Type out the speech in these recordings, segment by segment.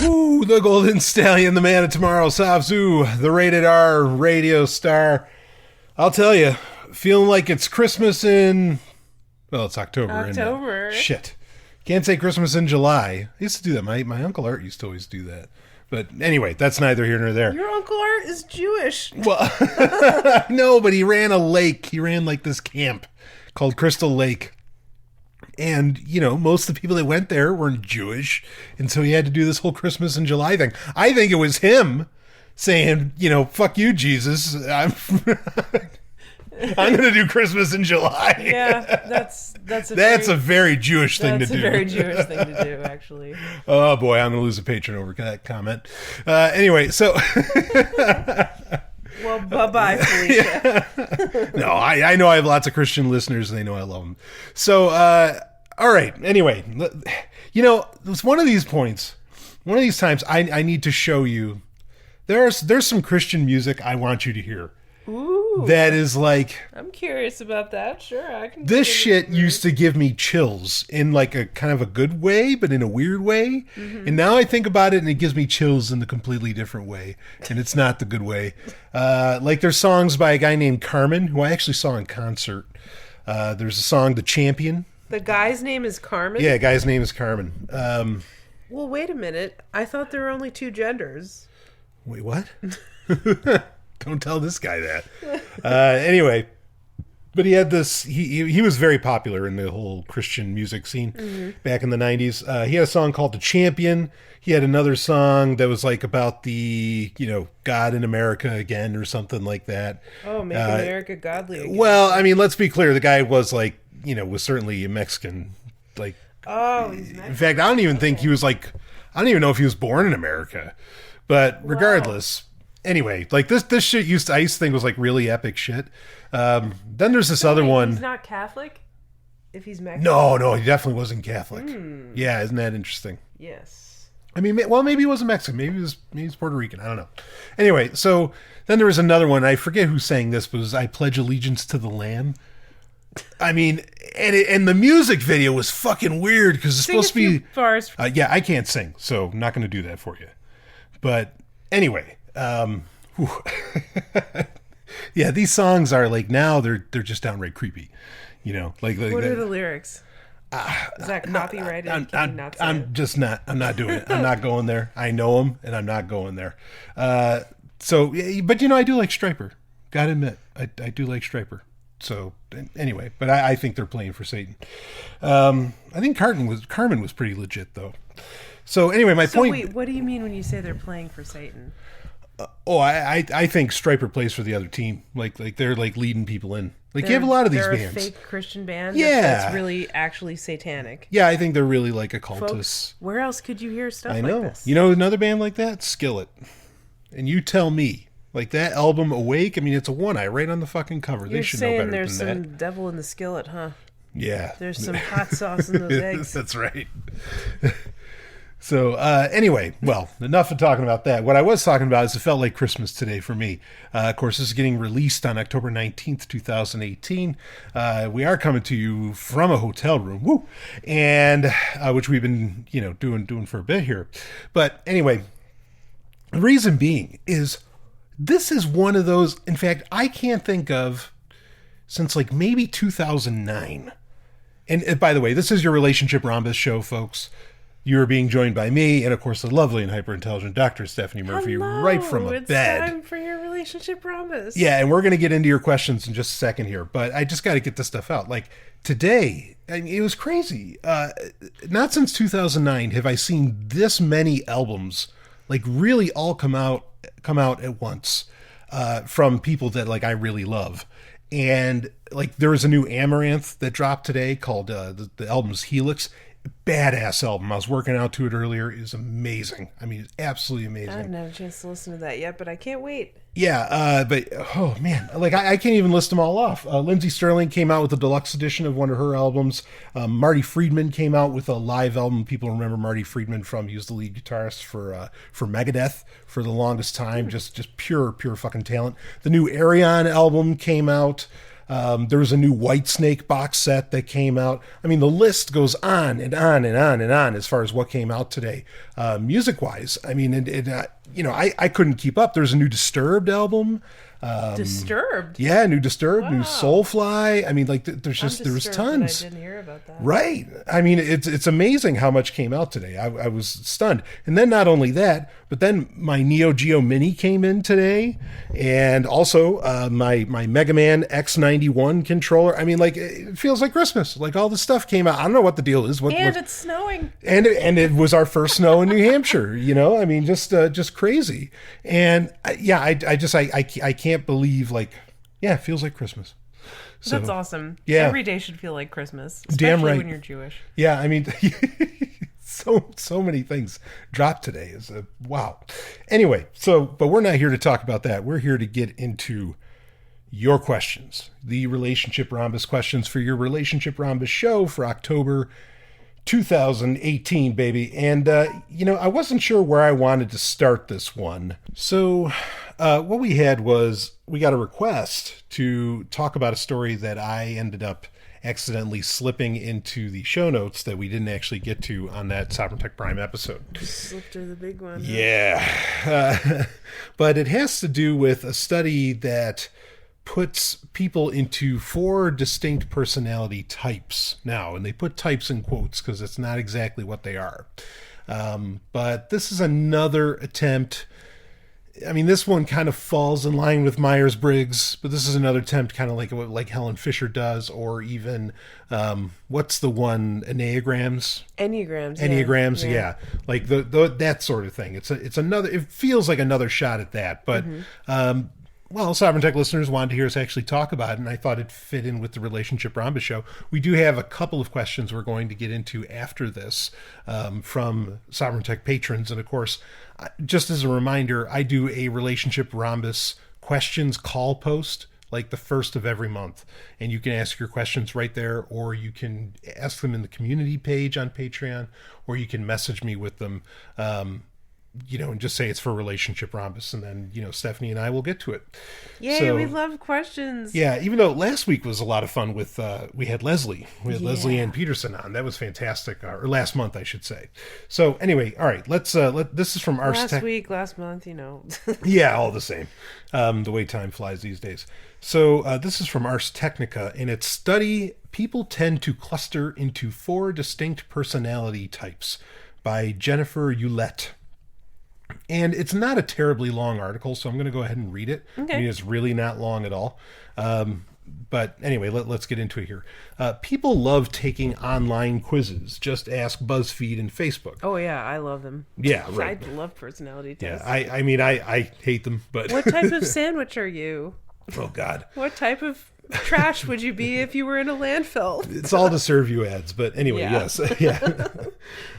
Ooh, the Golden Stallion, the man of tomorrow, Savzu, the rated R radio star. I'll tell you, feeling like it's Christmas in... Well, it's October. October. Shit. Can't say Christmas in July. I used to do that. My Uncle Art used to always do that. But anyway, that's neither here nor there. Your Uncle Art is Jewish. Well, no, but he ran a lake. He ran like this camp called Crystal Lake. And, you know, most of the people that went there weren't Jewish. And so he had to do this whole Christmas in July thing. I think it was him saying, you know, fuck you, Jesus. I'm going to do Christmas in July. Yeah, that's a very Jewish thing to do. That's a very Jewish thing to do, actually. Oh, boy, I'm going to lose a patron over that comment. Anyway, so... Well, bye-bye, Felicia. Yeah. No, I know I have lots of Christian listeners, and they know I love them. So, all right. Anyway, you know, it's one of these points, one of these times, I need to show you. There's some Christian music I want you to hear. Ooh. That is like... I'm curious about that. Sure, I can... This shit used to give me chills in like a kind of a good way, but in a weird way. Mm-hmm. And now I think about it and it gives me chills in a completely different way. And it's not the good way. Like there's songs by a guy named Carmen, who I actually saw in concert. There's a song, The Champion. The guy's name is Carmen? Yeah, guy's name is Carmen. Well, wait a minute. I thought there were only two genders. Wait, what? Don't tell this guy that. Anyway, but he had this. He was very popular in the whole Christian music scene back in the 90s. He had a song called "The Champion." He had another song that was like about the, you know, God in America again or something like that. Oh, make America godly again. Well, I mean, let's be clear. The guy was like, you know, was certainly a Mexican. Like, oh, he's Mexican. In fact, I don't even think he was like. I don't even know if he was born in America. But regardless. Wow. Anyway, like this shit I used to think was like really epic shit. Then there's this other one. He's not Catholic? If he's Mexican? No, he definitely wasn't Catholic. Yeah, isn't that interesting? Yes. I mean, well, maybe he wasn't Mexican. Maybe he was Puerto Rican. I don't know. Anyway, so then there was another one. I forget who sang this, but it was "I Pledge Allegiance to the Lamb." I mean, and the music video was fucking weird because it's supposed to be... Bars. Yeah, I can't sing, so I'm not going to do that for you. But anyway... yeah, these songs are like now they're just downright creepy, you know. Like what are the lyrics? Is that copyrighted? I'm not doing it. I'm not going there. I know them, and I'm not going there. So, but you know, I do like Stryper. Gotta admit, I do like Stryper. So anyway, but I think they're playing for Satan. I think Carmen was pretty legit though. So anyway, my point. Wait, what do you mean when you say they're playing for Satan? I think Stryper plays for the other team. Like they're like leading people in. Like you have a lot of these bands. They're a fake Christian band. Yeah, that's really actually satanic. Yeah, I think they're really like occultists. Folks, where else could you hear stuff like this? You know another band like that? Skillet. And you tell me, like that album Awake. I mean, it's a one eye right on the fucking cover. They should know better than that. There's some devil in the skillet, huh? Yeah. There's some hot sauce in those eggs. That's right. So anyway, well, enough of talking about that. What I was talking about is it felt like Christmas today for me. Of course, this is getting released on October 19th, 2018. We are coming to you from a hotel room, woo, and which we've been, you know, doing for a bit here. But anyway, the reason being is this is one of those. In fact, I can't think of since like maybe 2009. And by the way, this is your Relationship Rhombus Show, folks. You are being joined by me and, of course, the lovely and hyper-intelligent Dr. Stephanie Murphy. Hello, right from a bed. It's time for your Relationship Rhombus. Yeah, and we're going to get into your questions in just a second here, but I just got to get this stuff out. Like, today, I mean, it was crazy. Not since 2009 have I seen this many albums, like, really all come out at once from people that, like, I really love. And, like, there was a new Amaranth that dropped today called, the album's Helix. Badass album. I was working out to it earlier. It is amazing. I mean, it's absolutely amazing. I haven't had a chance to listen to that yet, but I can't wait. Yeah, but oh man, like I can't even list them all off. Lindsey Sterling came out with a deluxe edition of one of her albums. Marty Friedman came out with a live album. People remember Marty Friedman from, he was the lead guitarist for Megadeth for the longest time. Just pure fucking talent. The new Arion album came out. There was a new Whitesnake box set that came out. I mean, the list goes on and on and on and on as far as what came out today. Music-wise, I mean, I couldn't keep up. There's a new Disturbed album. Disturbed? Yeah, new Disturbed, new Wow. Soulfly. I mean, like, there was Disturbed, tons. but I didn't hear about that. Right. I mean, it's amazing how much came out today. I was stunned. And then not only that, but then my Neo Geo Mini came in today, and also my Mega Man X91 controller. I mean, like, it feels like Christmas. Like, all this stuff came out. I don't know what the deal is. And it's snowing. And it was our first snow in New Hampshire. I mean, just crazy. And I can't believe, like, yeah, it feels like Christmas. So, That's awesome. Yeah. Every day should feel like Christmas, especially Damn right. when you're Jewish. Yeah, I mean, so many things dropped today. Is wow. Anyway, but we're not here to talk about that. We're here to get into your questions, the Relationship Rhombus questions for your Relationship Rhombus show for October 2018, baby. And, I wasn't sure where I wanted to start this one. So what we had was we got a request to talk about a story that I ended up accidentally slipping into the show notes that we didn't actually get to on that Sovryn Tech Prime episode. Slipped to the big one. Huh? Yeah. But it has to do with a study that puts people into 4 distinct personality types now, and they put types in quotes because it's not exactly what they are. But this is another attempt. I mean, this one kind of falls in line with Myers-Briggs, but this is another attempt, kind of like Helen Fisher does, or even what's the one, Enneagrams? Enneagrams, yeah. Like that sort of thing. It's another. It feels like another shot at that, but. Well, Sovryn Tech listeners wanted to hear us actually talk about it, and I thought it fit in with the Relationship Rhombus Show. We do have a couple of questions we're going to get into after this from Sovryn Tech patrons. And, of course, just as a reminder, I do a Relationship Rhombus questions call post like the first of every month. And you can ask your questions right there, or you can ask them in the community page on Patreon, or you can message me with them. And just say it's for Relationship Rhombus, and then, Stephanie and I will get to it. Yay, we love questions. Yeah, even though last week was a lot of fun with, we had Leslie. We had Leslie Ann Peterson on. That was fantastic. Or last month, I should say. So anyway, all right, this is from Ars Tech. Last month, Yeah, all the same. The way time flies these days. So this is from Ars Technica, and it's study people tend to cluster into 4 distinct personality types by Jennifer Hewlett. And it's not a terribly long article, so I'm going to go ahead and read it. Okay. I mean, it's really not long at all. But anyway, let's get into it here. People love taking online quizzes. Just ask BuzzFeed and Facebook. Oh, yeah, I love them. Yeah, right. I love personality Yeah, tests. I hate them, but... What type of sandwich are you? Oh, God. What type of trash would you be if you were in a landfill? It's all to serve you ads, but anyway, yes. Yeah.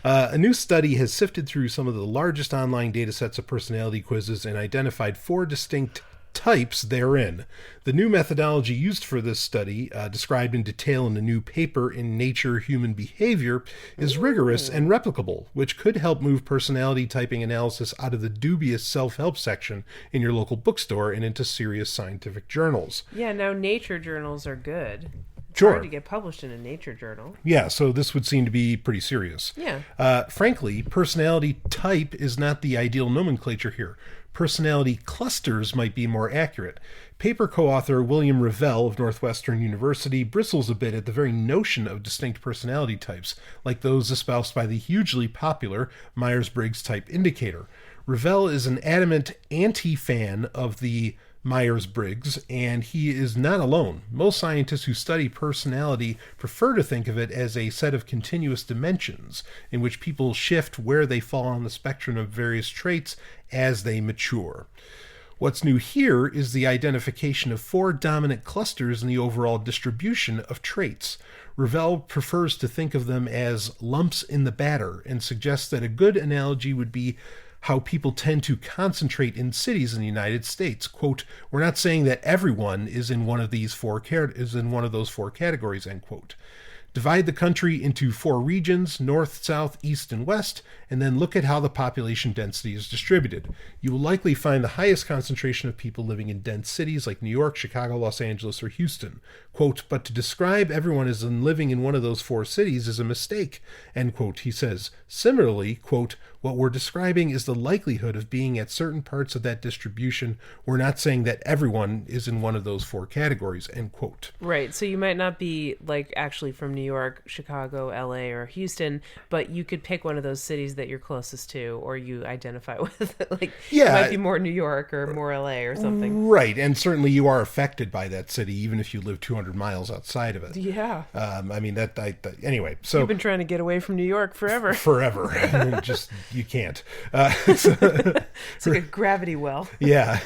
A new study has sifted through some of the largest online data sets of personality quizzes and identified 4 distinct types therein. The new methodology used for this study, described in detail in a new paper in Nature Human Behavior, is rigorous and replicable, which could help move personality typing analysis out of the dubious self-help section in your local bookstore and into serious scientific journals. Yeah, now nature journals are good. It's Sure. hard to get published in a nature journal. Yeah, so this would seem to be pretty serious. Yeah. Frankly, personality type is not the ideal nomenclature here. Personality clusters might be more accurate. Paper co-author William Revell of Northwestern University bristles a bit at the very notion of distinct personality types, like those espoused by the hugely popular Myers-Briggs Type Indicator. Revell is an adamant anti-fan of the Myers-Briggs, and he is not alone. Most scientists who study personality prefer to think of it as a set of continuous dimensions in which people shift where they fall on the spectrum of various traits as they mature. What's new here is the identification of 4 dominant clusters in the overall distribution of traits. Revell prefers to think of them as lumps in the batter and suggests that a good analogy would be how people tend to concentrate in cities in the United States. Quote, "We're not saying that everyone is in one of these 4 those 4 categories," end quote. Divide the country into 4 regions, north, south, east, and west, and then look at how the population density is distributed. You will likely find the highest concentration of people living in dense cities like New York, Chicago, Los Angeles, or Houston. Quote, but to describe everyone as living in one of those 4 cities is a mistake, end quote, he says. Similarly, quote, what we're describing is the likelihood of being at certain parts of that distribution. We're not saying that everyone is in one of those 4 categories, end quote. Right. So you might not be like actually from New York, Chicago, LA, or Houston, but you could pick one of those cities that you're closest to or you identify with. Like, yeah, it might be more New York or more LA or something. Right. And certainly you are affected by that city, even if you live 200 miles outside of it. Yeah. I mean, anyway. So you've been trying to get away from New York forever. Forever. Just, you can't. It's like a gravity well. Yeah.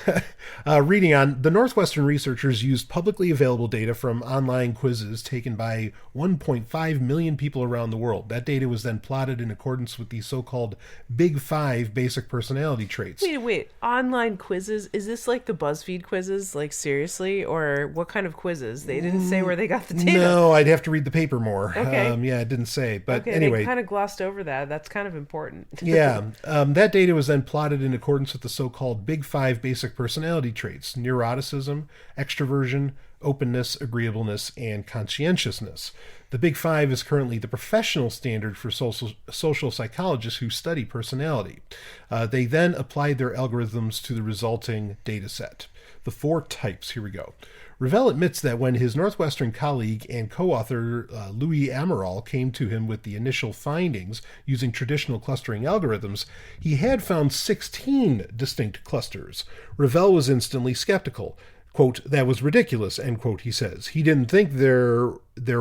Reading on, the Northwestern researchers used publicly available data from online quizzes taken by 1.5 million people around the world. That data was then plotted in accordance with the so-called Big 5 basic personality traits. Wait. Online quizzes? Is this like the BuzzFeed quizzes? Like, seriously? Or what kind of quizzes? They didn't say where they got the data. No, I'd have to read the paper more. Okay. Yeah, it didn't say. But okay, anyway. They kind of glossed over that. That's kind of important. Yeah. That data was then plotted in accordance with the so-called Big 5 basic personality traits: neuroticism, extroversion, openness, agreeableness, and conscientiousness. The Big 5 is currently the professional standard for social psychologists who study personality. They then applied their algorithms to the resulting data set. The 4 types, here we go. Ravel admits that when his Northwestern colleague and co-author Louis Amaral came to him with the initial findings using traditional clustering algorithms, he had found 16 distinct clusters. Ravel was instantly skeptical. Quote, that was ridiculous, end quote, he says. He didn't think there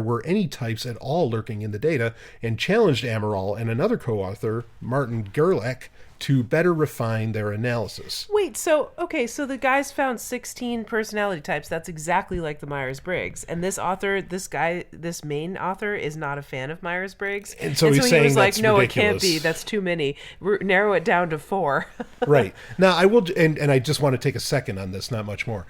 were any types at all lurking in the data and challenged Amaral and another co-author, Martin Gerlach, to better refine their analysis. Wait, so the guys found 16 personality types. That's exactly like the Myers-Briggs. And this main author is not a fan of Myers-Briggs. And so he's saying was like, that's no, ridiculous. It can't be. That's too many. Narrow it down to 4. Right. Now, I will, and I just want to take a second on this, not much more.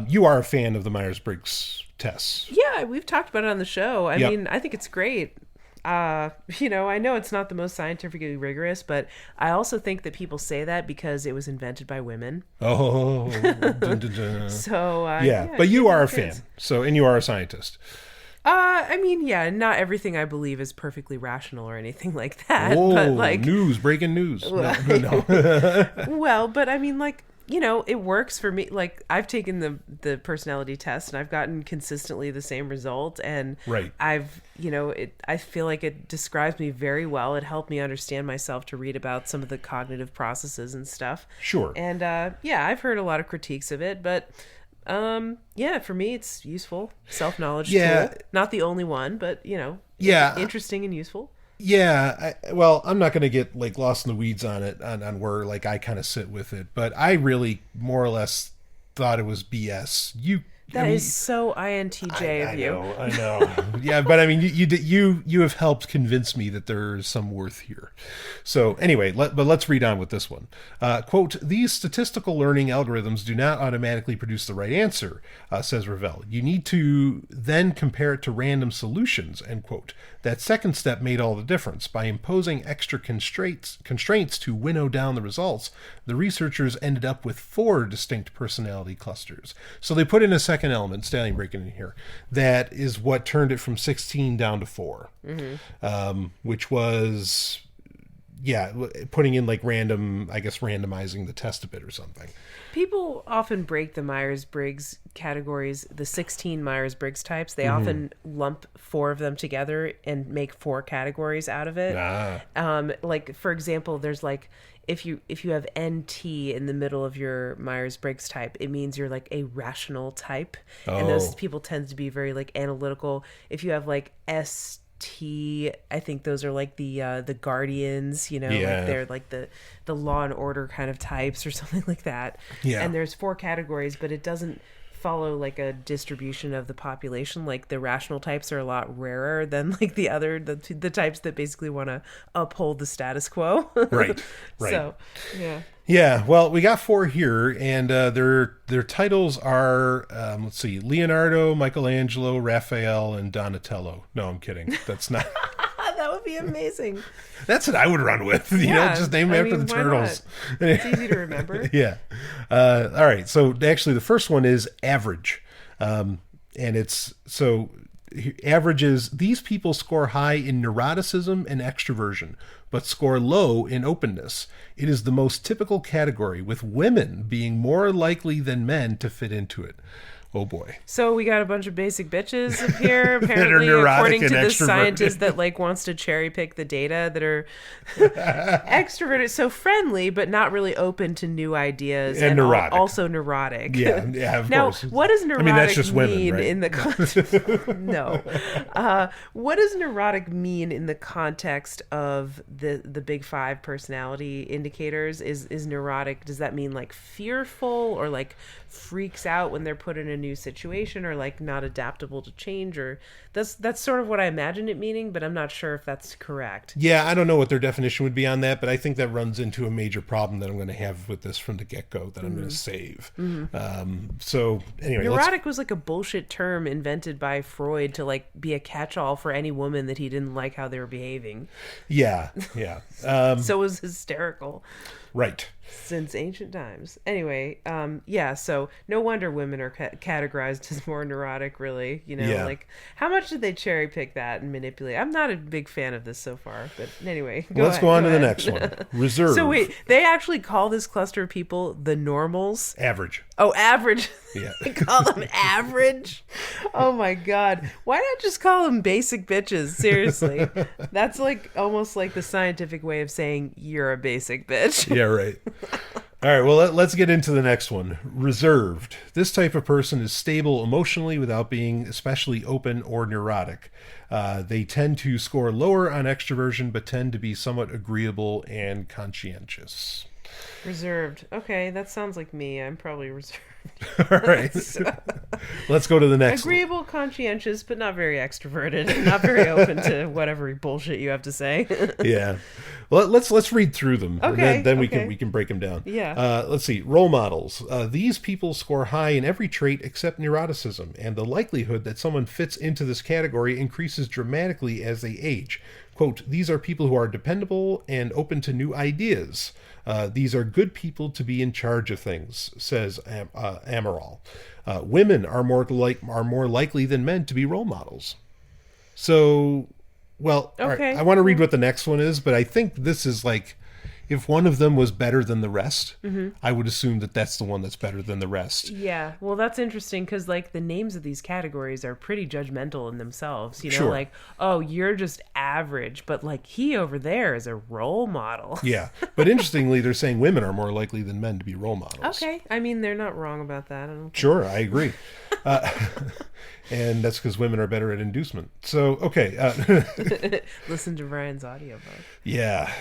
You are a fan of the Myers-Briggs tests. Yeah, we've talked about it on the show. I Yep. mean, I think it's great. I know it's not the most scientifically rigorous, but I also think that people say that because it was invented by women. Oh. Dun, dun, dun. So, yeah, but you are a fan. So, and you are a scientist. I mean, yeah, not everything I believe is perfectly rational or anything like that. Whoa, but like breaking news. No. Well, but I mean, like, it works for me. Like, I've taken the personality test and I've gotten consistently the same result. And right. I feel like it describes me very well. It helped me understand myself to read about some of the cognitive processes and stuff. Sure. And I've heard a lot of critiques of it, but for me, it's useful. Self-knowledge tool. Not the only one, but, interesting and useful. Yeah, I'm not going to get like lost in the weeds on it, on where like I kind of sit with it, but I really more or less thought it was BS. That is so INTJ of you. I know. Yeah, but I mean, you have helped convince me that there's some worth here. So anyway, let's read on with this one. Quote, these statistical learning algorithms do not automatically produce the right answer, says Ravel. You need to then compare it to random solutions, end quote. That second step made all the difference. By imposing extra constraints to winnow down the results, the researchers ended up with 4 distinct personality clusters. So they put in a second element, stallion breaking in here, that is what turned it from 16 down to 4, which was, putting in like randomizing the test a bit or something. People often break the Myers-Briggs categories, the 16 Myers-Briggs types. They often lump 4 of them together and make 4 categories out of it. Like, for example, there's like, if you have NT in the middle of your Myers-Briggs type, it means you're like a rational type. And those people tend to be very like analytical. If you have like ST, I think those are like the guardians, like they're like the law and order kind of types or something like that. And there's 4 categories, but it doesn't follow like a distribution of the population. Like the rational types are a lot rarer than like the types that basically want to uphold the status quo. Right. So, yeah. Yeah, well, we got 4 here, and their titles are, let's see, Leonardo, Michelangelo, Raphael, and Donatello. No, I'm kidding. That's not... That would be amazing. That's what I would run with. You know, just name them after the turtles. It's easy to remember. Yeah. All right, so actually the first one is average. And it's... So average is, these people score high in neuroticism and extroversion, but score low in openness. It is the most typical category, with women being more likely than men to fit into it. Oh boy. So we got a bunch of basic bitches up here, apparently, according to this scientist that like wants to cherry pick the data, that are extroverted, so friendly, but not really open to new ideas, and neurotic. Also neurotic. Yeah, of course. Now, what does neurotic that's just women, mean right? in the no? What does neurotic mean in the context of the big 5 personality indicators? Is neurotic, does that mean like fearful, or like freaks out when they're put in a new situation, or like not adaptable to change? Or that's sort of what I imagine it meaning, but I'm not sure if that's correct. Yeah, I don't know what their definition would be on that, but I think that runs into a major problem that I'm going to have with this from the get-go that I'm going to save. So anyway, neurotic was like a bullshit term invented by Freud to like be a catch-all for any woman that he didn't like how they were behaving. Yeah. So it was hysterical. Right. Since ancient times. Anyway, so no wonder women are categorized as more neurotic, really. You know, like, how much did they cherry pick that and manipulate? I'm not a big fan of this so far, but anyway. Let's go on to the next one. Reserve. So wait, they actually call this cluster of people the normals? Average. Oh, average. Yeah. They call them average? Oh my God. Why not just call them basic bitches? Seriously. That's like almost like the scientific way of saying you're a basic bitch. Yeah, right. All right, well, let's get into the next one. Reserved. This type of person is stable emotionally without being especially open or neurotic. They tend to score lower on extroversion, but tend to be somewhat agreeable and conscientious. Reserved. Okay, that sounds like me. I'm probably reserved. All right. Let's go to the next Agreeable, one. conscientious, but not very extroverted. Not very open to whatever bullshit you have to say. Yeah. Well, let's read through them. Okay. And then we can break them down. Yeah. Let's see. Role models. These people score high in every trait except neuroticism, and the likelihood that someone fits into this category increases dramatically as they age. Quote, these are people who are dependable and open to new ideas. These are good people to be in charge of things, says Amaral. Women are more likely than men to be role models. So, well, okay. All right, I want to read what the next one is, but I think this is like, if one of them was better than the rest, I would assume that that's the one that's better than the rest. Yeah, well, that's interesting because, like, the names of these categories are pretty judgmental in themselves. You know, Sure. like, oh, you're just average, but, like, he over there is a role model. Yeah, but interestingly, they're saying women are more likely than men to be role models. Okay, I mean, they're not wrong about that. Sure, I agree. And that's because women are better at inducement. So, okay. Listen to Ryan's audiobook. Yeah.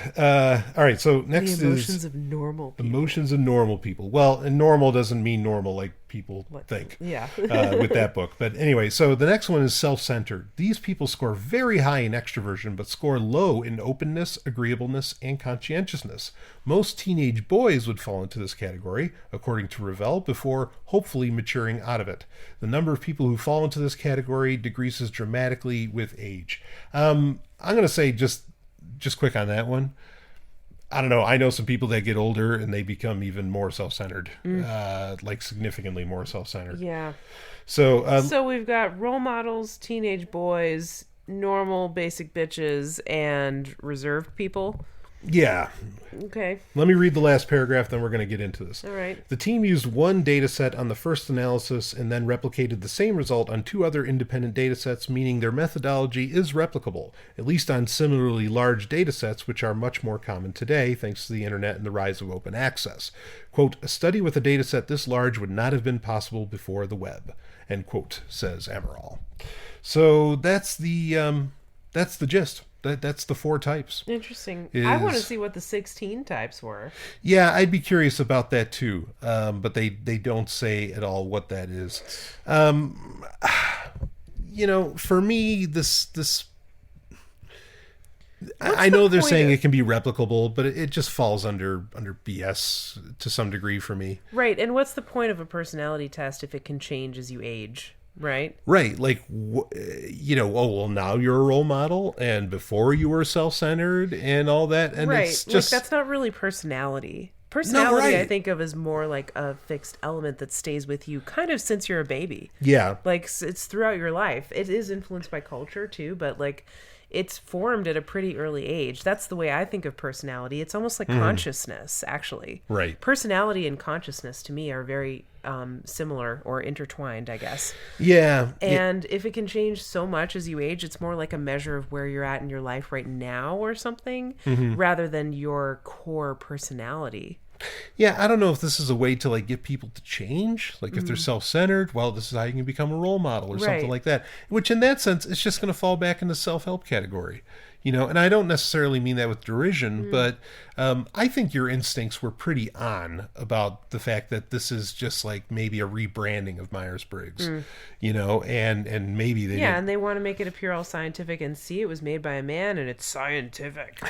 All right, so next The emotions is of normal people. emotions of normal people. Well, and normal doesn't mean normal like people think. Yeah. With that book. But anyway, so the next one is self-centered. These people score very high in extroversion, but score low in openness, agreeableness, and conscientiousness. Most teenage boys would fall into this category, according to Ravel, before hopefully maturing out of it. The number of people who fall into this category decreases dramatically with age. I'm going to say just quick on that one. I don't know. I know some people that get older and they become even more self-centered, like significantly more self-centered. Yeah. So we've got role models, teenage boys, normal basic bitches, and reserved people. Yeah. Okay. Let me read the last paragraph, then we're going to get into this. All right. The team used one data set on the first analysis and then replicated the same result on 2 other independent data sets, meaning their methodology is replicable, at least on similarly large data sets, which are much more common today thanks to the internet and the rise of open access. Quote, a study with a data set this large would not have been possible before the web, end quote, says Amaral. So that's the gist. That's the 4 types. Interesting. I want to see what the 16 types were. Yeah, I'd be curious about that too. But they don't say at all what that is. For me, this I know they're saying it can be replicable, but it just falls under BS to some degree for me. Right. And what's the point of a personality test if it can change as you age? Right. Right. Like, now you're a role model, and before you were self-centered and all that. And right. it's just, that's not really personality. Personality, no, right. I think of as more like a fixed element that stays with you kind of since you're a baby. Yeah. Like, it's throughout your life. It is influenced by culture too, but like, it's formed at a pretty early age. That's the way I think of personality. It's almost like consciousness, actually. Right. Personality and consciousness to me are very similar or intertwined, I guess. Yeah. And if it can change so much as you age, it's more like a measure of where you're at in your life right now or something, rather than your core personality. Yeah, I don't know if this is a way to like get people to change. Like if they're self-centered, well, this is how you can become a role model or something like that. Which in that sense, it's just going to fall back in the self-help category. And I don't necessarily mean that with derision, but I think your instincts were pretty on about the fact that this is just like maybe a rebranding of Myers-Briggs, and maybe they and they want to make it appear all scientific and see it was made by a man and it's scientific.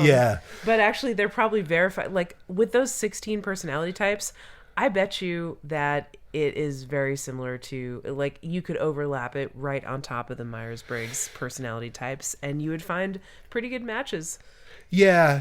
Yeah. But actually, they're probably verified. Like, with those 16 personality types, I bet you that it is very similar to, like, you could overlap it right on top of the Myers-Briggs personality types, and you would find pretty good matches. Yeah.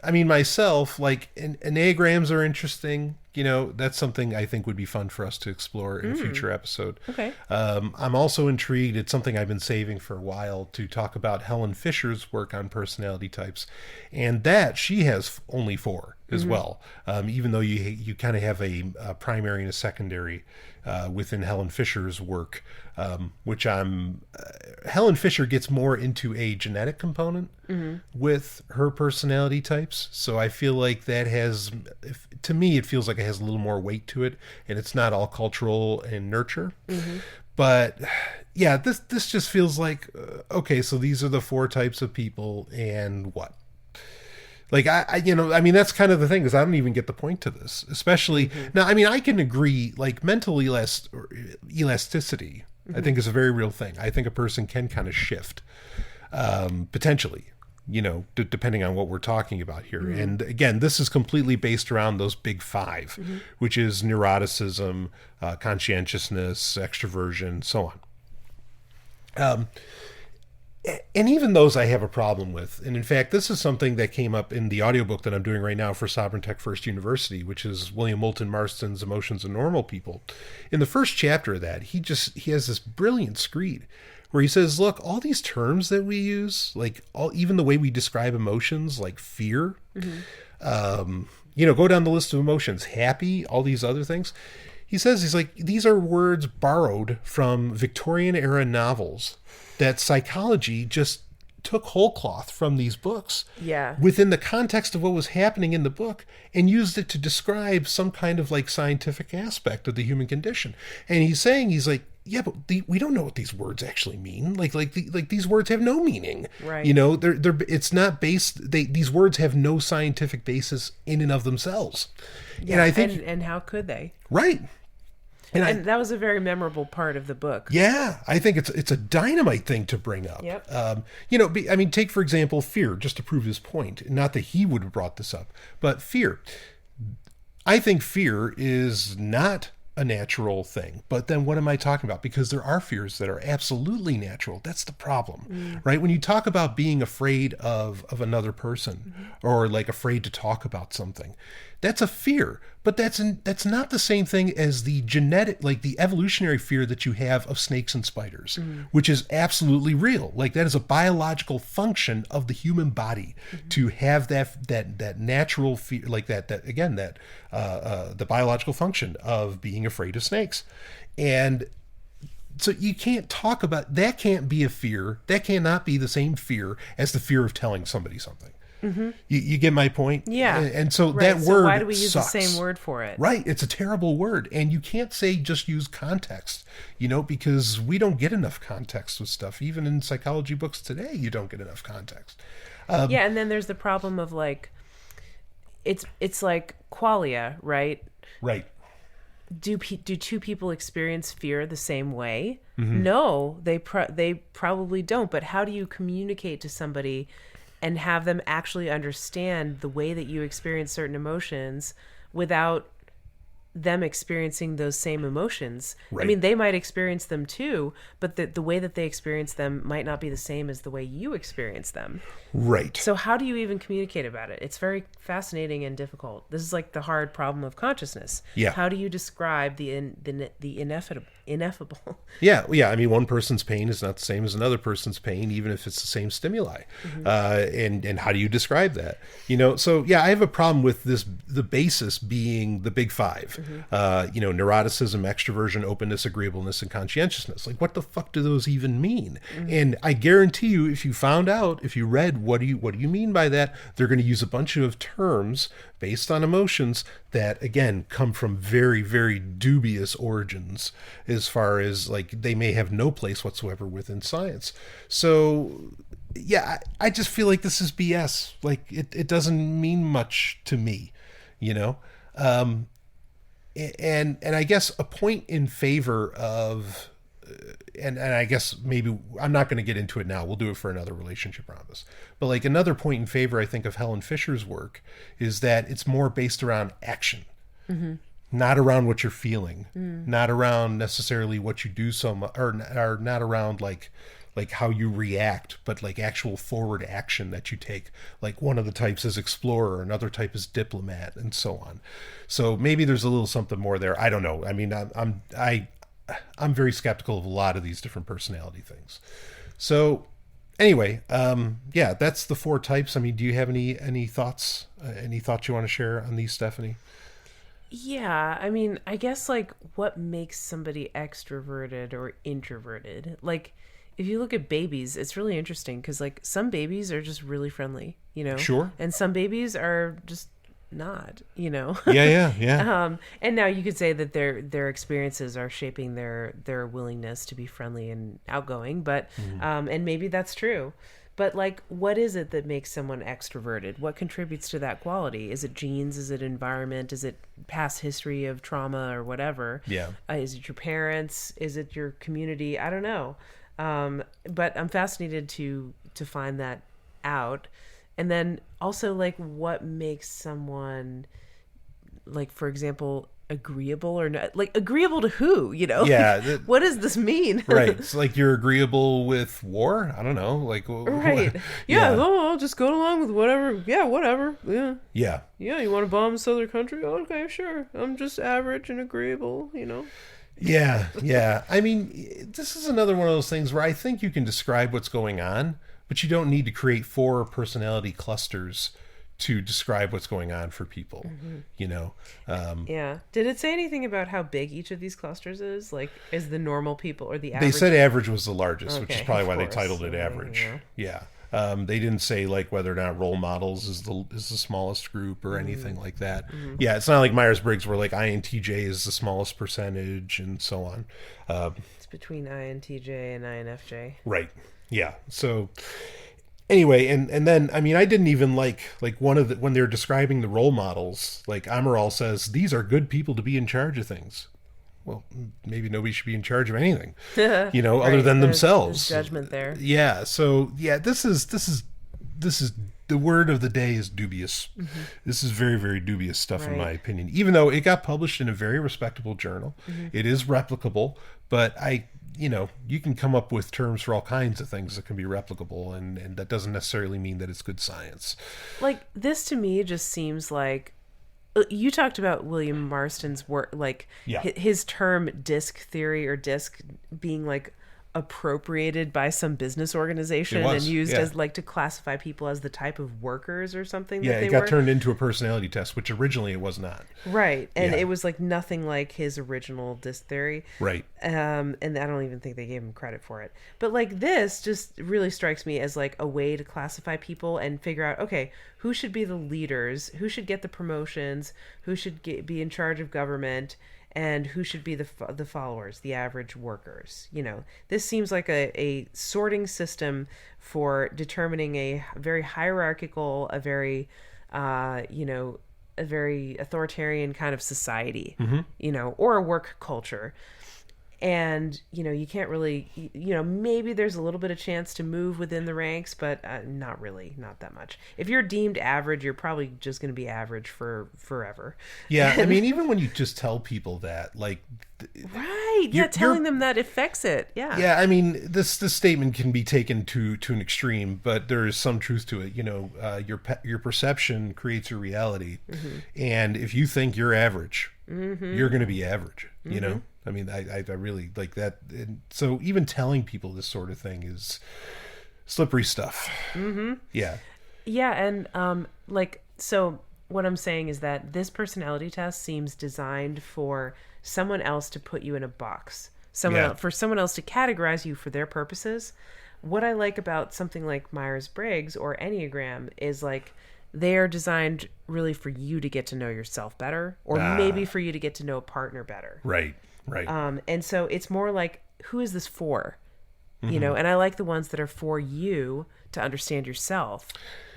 I mean, myself, like, enneagrams are interesting. That's something I think would be fun for us to explore in a future episode. Okay. I'm also intrigued. It's something I've been saving for a while to talk about Helen Fisher's work on personality types. And that she has only 4 as well. Even though you kind of have a primary and a secondary within Helen Fisher's work, which Helen Fisher gets more into a genetic component with her personality types. So I feel like that has, to me, it feels like it has a little more weight to it, and it's not all cultural and nurture. But yeah, this just feels like, okay, so these are the 4 types of people, and what? Like, I mean, that's kind of the thing, is I don't even get the point to this, especially now. I mean, I can agree, like, mental elasticity, I think, is a very real thing. I think a person can kind of shift, potentially, depending on what we're talking about here. And again, this is completely based around those big 5, which is neuroticism, conscientiousness, extroversion, so on. And even those I have a problem with. And in fact, this is something that came up in the audiobook that I'm doing right now for Sovryn Tech First University, which is William Moulton Marston's Emotions of Normal People. In the first chapter of that, he has this brilliant screed where he says, look, all these terms that we use, like even the way we describe emotions, like fear, go down the list of emotions, happy, all these other things. He says, he's like, these are words borrowed from Victorian era novels that psychology just took whole cloth from these books within the context of what was happening in the book and used it to describe some kind of like scientific aspect of the human condition. And he's like, yeah, but we don't know what these words actually mean. Like these words have no meaning. Right. It's not based. These words have no scientific basis in and of themselves. Yeah, and I think, and how could they? Right. And that was a very memorable part of the book. Yeah, I think it's a dynamite thing to bring up. Yep. I mean, take, for example, fear, just to prove his point. Not that he would have brought this up, but fear. I think fear is not a natural thing. But then what am I talking about? Because there are fears that are absolutely natural. That's the problem, right? When you talk about being afraid of another person or like afraid to talk about something, that's a fear. But that's not the same thing as the genetic, like the evolutionary fear that you have of snakes and spiders, which is absolutely real. Like that is a biological function of the human body to have that natural fear, like the biological function of being afraid of snakes. And so you can't talk about that. Can't be a fear. That cannot be the same fear as the fear of telling somebody something. You get my point? Yeah. And so right. that so word why do we use sucks. the same word for it? Right. It's a terrible word. And you can't say just use context, because we don't get enough context with stuff. Even in psychology books today, you don't get enough context. Yeah, and then there's the problem of like, it's like qualia, right? Right. Do two people experience fear the same way? No, they probably don't. But how do you communicate to somebody and have them actually understand the way that you experience certain emotions without them experiencing those same emotions? Right. I mean, they might experience them too, but the way that they experience them might not be the same as the way you experience them. Right. So how do you even communicate about it? It's very fascinating and difficult. This is like the hard problem of consciousness. Yeah. How do you describe the ineffable? Yeah. I mean, one person's pain is not the same as another person's pain, even if it's the same stimuli. And how do you describe that? So yeah, I have a problem with the basis being the big five. Neuroticism, extroversion, openness, agreeableness, and conscientiousness. Like, what the fuck do those even mean? And I guarantee you, if you read what do you mean by that, they're going to use a bunch of terms based on emotions that, again, come from very, very dubious origins, as far as like they may have no place whatsoever within science. So yeah, I just feel like this is BS. Like it doesn't mean much to me, and I guess a point in favor of, and I guess maybe I'm not going to get into it now. We'll do it for another relationship rhombus. But like another point in favor, I think, of Helen Fisher's work is that it's more based around action, not around what you're feeling, not around necessarily what you do so much, or not around like how you react, but like actual forward action that you take. Like one of the types is explorer, another type is diplomat, and so on. So maybe there's a little something more there. I don't know. I mean, I'm very skeptical of a lot of these different personality things. So anyway, yeah, that's the four types. I mean, do you have any thoughts? Any thoughts you want to share on these, Stephanie? Yeah, I mean, I guess like what makes somebody extroverted or introverted? Like, if you look at babies, it's really interesting because like some babies are just really friendly, Sure. And some babies are just not, Yeah. And now you could say that their experiences are shaping their willingness to be friendly and outgoing, but and maybe that's true. But like, what is it that makes someone extroverted? What contributes to that quality? Is it genes? Is it environment? Is it past history of trauma or whatever? Yeah. Is it your parents? Is it your community? I don't know. But I'm fascinated to find that out. And then also, like, what makes someone, like, for example, agreeable or not? Like, agreeable to who, Yeah. What does this mean? Right. It's like you're agreeable with war? I don't know. Like, right. Yeah. Oh, I'll just go along with whatever. Yeah, whatever. Yeah. Yeah. Yeah, you want to bomb this other country? Okay, sure. I'm just average and agreeable, Yeah. I mean, this is another one of those things where I think you can describe what's going on, but you don't need to create 4 personality clusters to describe what's going on for people, Yeah. Did it say anything about how big each of these clusters is? Like, is the normal people or the average? They said average was the largest, which is Okay, probably of why they course. titled it average. Yeah. They didn't say like whether or not role models is the smallest group or anything like that. Yeah, it's not like Myers-Briggs where like INTJ is the smallest percentage and so on. It's between INTJ and INFJ. Right. Yeah. So anyway, and then I mean I didn't even like one of the when they're describing the role models, like Amaral says these are good people to be in charge of things. Well, maybe nobody should be in charge of anything, other Right. than themselves. There's judgment there. Yeah. So yeah, this is the word of the day is dubious. This is very, very dubious stuff in my opinion. Even though it got published in a very respectable journal, it is replicable. But you can come up with terms for all kinds of things that can be replicable, and that doesn't necessarily mean that it's good science. Like, this to me just seems like, you talked about William Marston's work, like his term disc theory or disc being like appropriated by some business organization and used as like to classify people as the type of workers or something. Yeah, that they it got were. turned into a personality test, which originally it was not. Right, and it was like nothing like his original disc theory. Right. And I don't even think they gave him credit for it. But like this just really strikes me as like a way to classify people and figure out, okay, who should be the leaders, who should get the promotions, who should be in charge of government, and who should be the followers, the average workers. You know, this seems like a sorting system for determining a very hierarchical, a very, a very authoritarian kind of society, or a work culture. And, you can't really, maybe there's a little bit of chance to move within the ranks, but not really, not that much. If you're deemed average, you're probably just going to be average for forever. Yeah, I mean, even when you just tell people that, like... Right, yeah, telling them that affects it, yeah. Yeah, I mean, this statement can be taken to an extreme, but there is some truth to it. Your perception creates your reality. And if you think you're average, you're going to be average, you know? I mean, I really like that. And so even telling people this sort of thing is slippery stuff. Yeah. Yeah, and so what I'm saying is that this personality test seems designed for someone else to put you in a box. For someone else to categorize you for their purposes. What I like about something like Myers-Briggs or Enneagram is like they are designed really for you to get to know yourself better, or maybe for you to get to know a partner better. Right. And so it's more like, who is this for? And I like the ones that are for you to understand yourself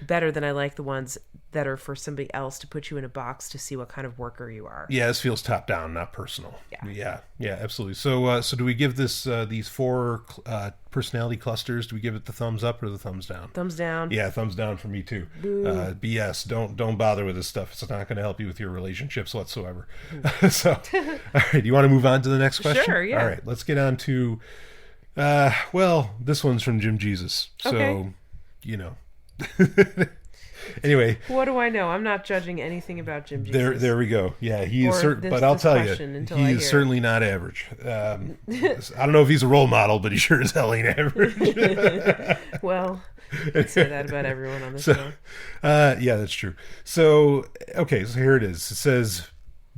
better than I like the ones that are for somebody else to put you in a box to see what kind of worker you are. Yeah, this feels top down, not personal. Yeah, absolutely. So do we give this these 4 personality clusters? Do we give it the thumbs up or the thumbs down? Thumbs down. Yeah, thumbs down for me too. BS. Don't bother with this stuff. It's not going to help you with your relationships whatsoever. So, all right. Do you want to move on to the next question? Sure. Yeah. All right. Let's get on to. This one's from Jim Jesus. So, Anyway, what do I know? I'm not judging anything about Jim Jesus. There we go. Yeah, he is. But I'll tell you, he is certainly not average. I don't know if he's a role model, but he sure as hell ain't average. Well, you can say that about everyone on the show. Yeah, that's true. So, okay, so here it is. It says,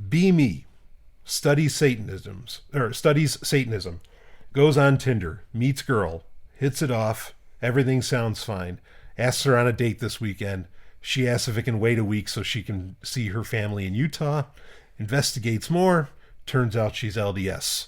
"Be me, studies Satanism, goes on Tinder, meets girl, hits it off, everything sounds fine, asks her on a date this weekend. She asks if it can wait a week so she can see her family in Utah, investigates more, turns out she's LDS.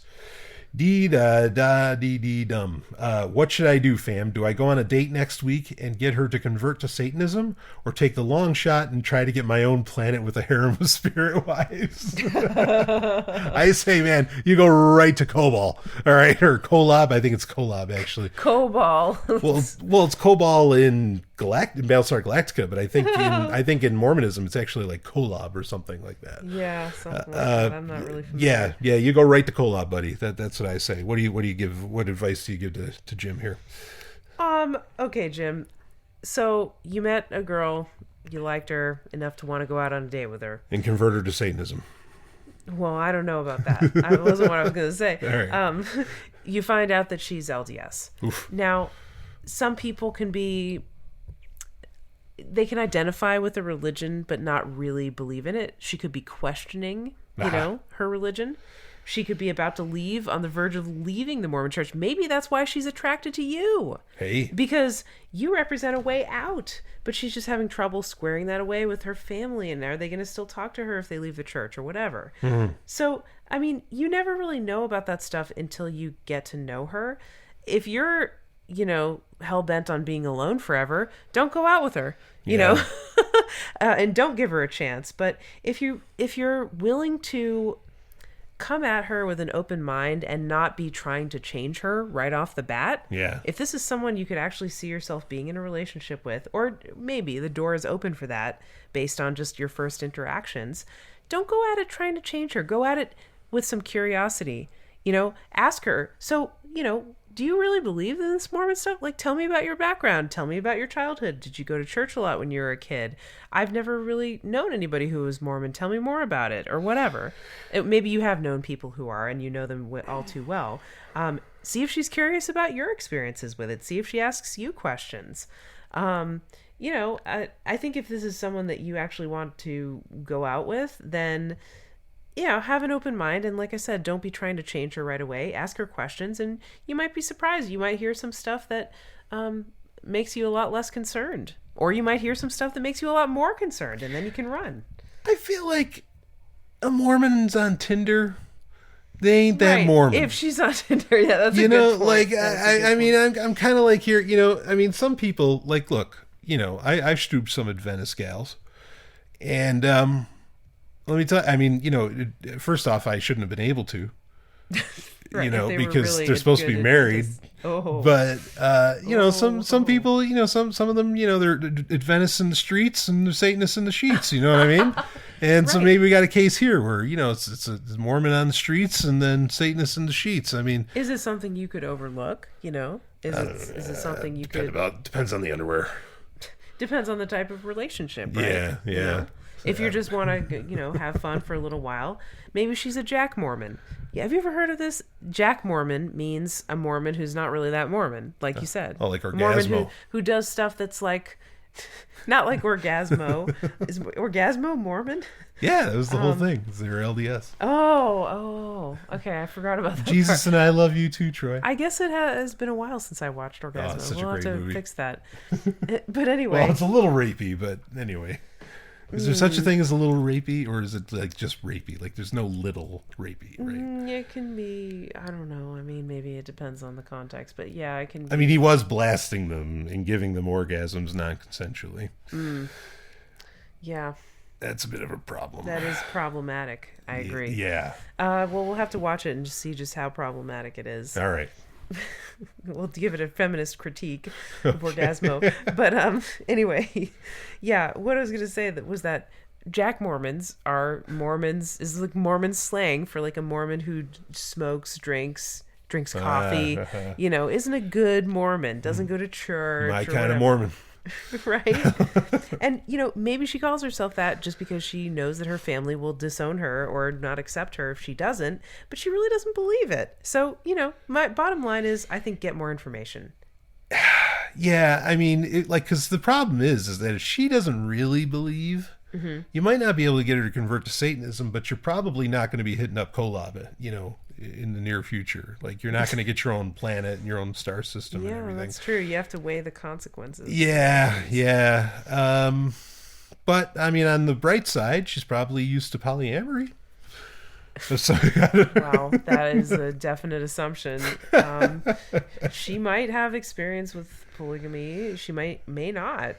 Dee-da-da-dee-dee-dum. What should I do, fam? Do I go on a date next week and get her to convert to Satanism, or take the long shot and try to get my own planet with a harem of spirit wives?" I say, man, you go right to Cobol, all right, or Kolob. I think it's Kolob, actually. Cobol. well, it's Cobol in Battlestar Galactica, but I think in Mormonism it's actually like Kolob or something like that. Yeah, something like that. I'm not really familiar. Yeah, you go right to Kolob, buddy. That's what I say. What do you give? What advice do you give to Jim here? Okay, Jim. So you met a girl, you liked her enough to want to go out on a date with her, and convert her to Satanism. Well, I don't know about that. That wasn't what I was going to say. All right. You find out that she's LDS. Oof. Now, some people they can identify with a religion but not really believe in it. She could be questioning, her religion. She could be about to leave, on the verge of leaving the Mormon church. Maybe that's why she's attracted to you. Hey. Because you represent a way out, but she's just having trouble squaring that away with her family. And are they going to still talk to her if they leave the church or whatever? Mm-hmm. So, I mean, you never really know about that stuff until you get to know her. If you're, hell-bent on being alone forever, don't go out with her, you know, and don't give her a chance. But if you're willing to come at her with an open mind and not be trying to change her right off the bat. Yeah. If this is someone you could actually see yourself being in a relationship with, or maybe the door is open for that based on just your first interactions, don't go at it trying to change her. Go at it with some curiosity. Ask her, so, do you really believe in this Mormon stuff? Like, tell me about your background. Tell me about your childhood. Did you go to church a lot when you were a kid? I've never really known anybody who was Mormon. Tell me more about it, or whatever. Maybe you have known people who are, and you know them all too well. see if she's curious about your experiences with it. See if she asks you questions. I think if this is someone that you actually want to go out with, then, have an open mind. And like I said, don't be trying to change her right away. Ask her questions, and you might be surprised. You might hear some stuff that makes you a lot less concerned. Or you might hear some stuff that makes you a lot more concerned, and then you can run. I feel like a Mormon's on Tinder. They ain't that Mormon. If she's on Tinder, that's a good point. Like, I mean, I'm kind of like here, I mean, some people, like, look, I've stooped some Adventist gals. And let me tell you, I mean, first off, I shouldn't have been able to, because really they're supposed to be married. But, some people, some of them, they're Adventists in the streets and Satanists in the sheets, you know what I mean? And so maybe we got a case here where, it's a Mormon on the streets and then Satanists in the sheets. I mean, is it something you could overlook? Is it something you could? Depends on the underwear. Depends on the type of relationship, right? Yeah. If you just want to, have fun for a little while, maybe she's a Jack Mormon. Yeah, have you ever heard of this? Jack Mormon means a Mormon who's not really that Mormon, like you said. Oh, like Orgasmo. Mormon who does stuff that's like, not like Orgasmo. Is Orgasmo Mormon? Yeah, that was the whole thing. They were LDS. Oh, okay. I forgot about that. Jesus part. And I Love You Too, Troy. I guess it has been a while since I watched Orgasmo. It's such we'll a great have to movie. fix that. But anyway. Well, it's a little rapey, but anyway. Is there such a thing as a little rapey, or is it like just rapey? Like there's no little rapey, right? It can be, I don't know. I mean, maybe it depends on the context, but yeah, it can be. I mean, he was blasting them and giving them orgasms non-consensually. Yeah. That's a bit of a problem. That is problematic. I agree. Yeah. Well, we'll have to watch it and just see just how problematic it is. All right. We'll give it a feminist critique of Orgasmo. But anyway, yeah, what I was going to say was that Jack Mormons are Mormons, is like Mormon slang for like a Mormon who smokes, drinks coffee, isn't a good Mormon, doesn't go to church. My kind of Mormon. Right? And, maybe she calls herself that just because she knows that her family will disown her or not accept her if she doesn't, but she really doesn't believe it. So, my bottom line is, I think get more information. Yeah, I mean, because the problem is that if she doesn't really believe, you might not be able to get her to convert to Satanism, but you're probably not going to be hitting up Kolob, in the near future. Like, you're not going to get your own planet and your own star system and everything. Yeah, that's true. You have to weigh the consequences. Yeah. But, I mean, on the bright side, she's probably used to polyamory. Wow, that is a definite assumption. She might have experience with polygamy. She may not.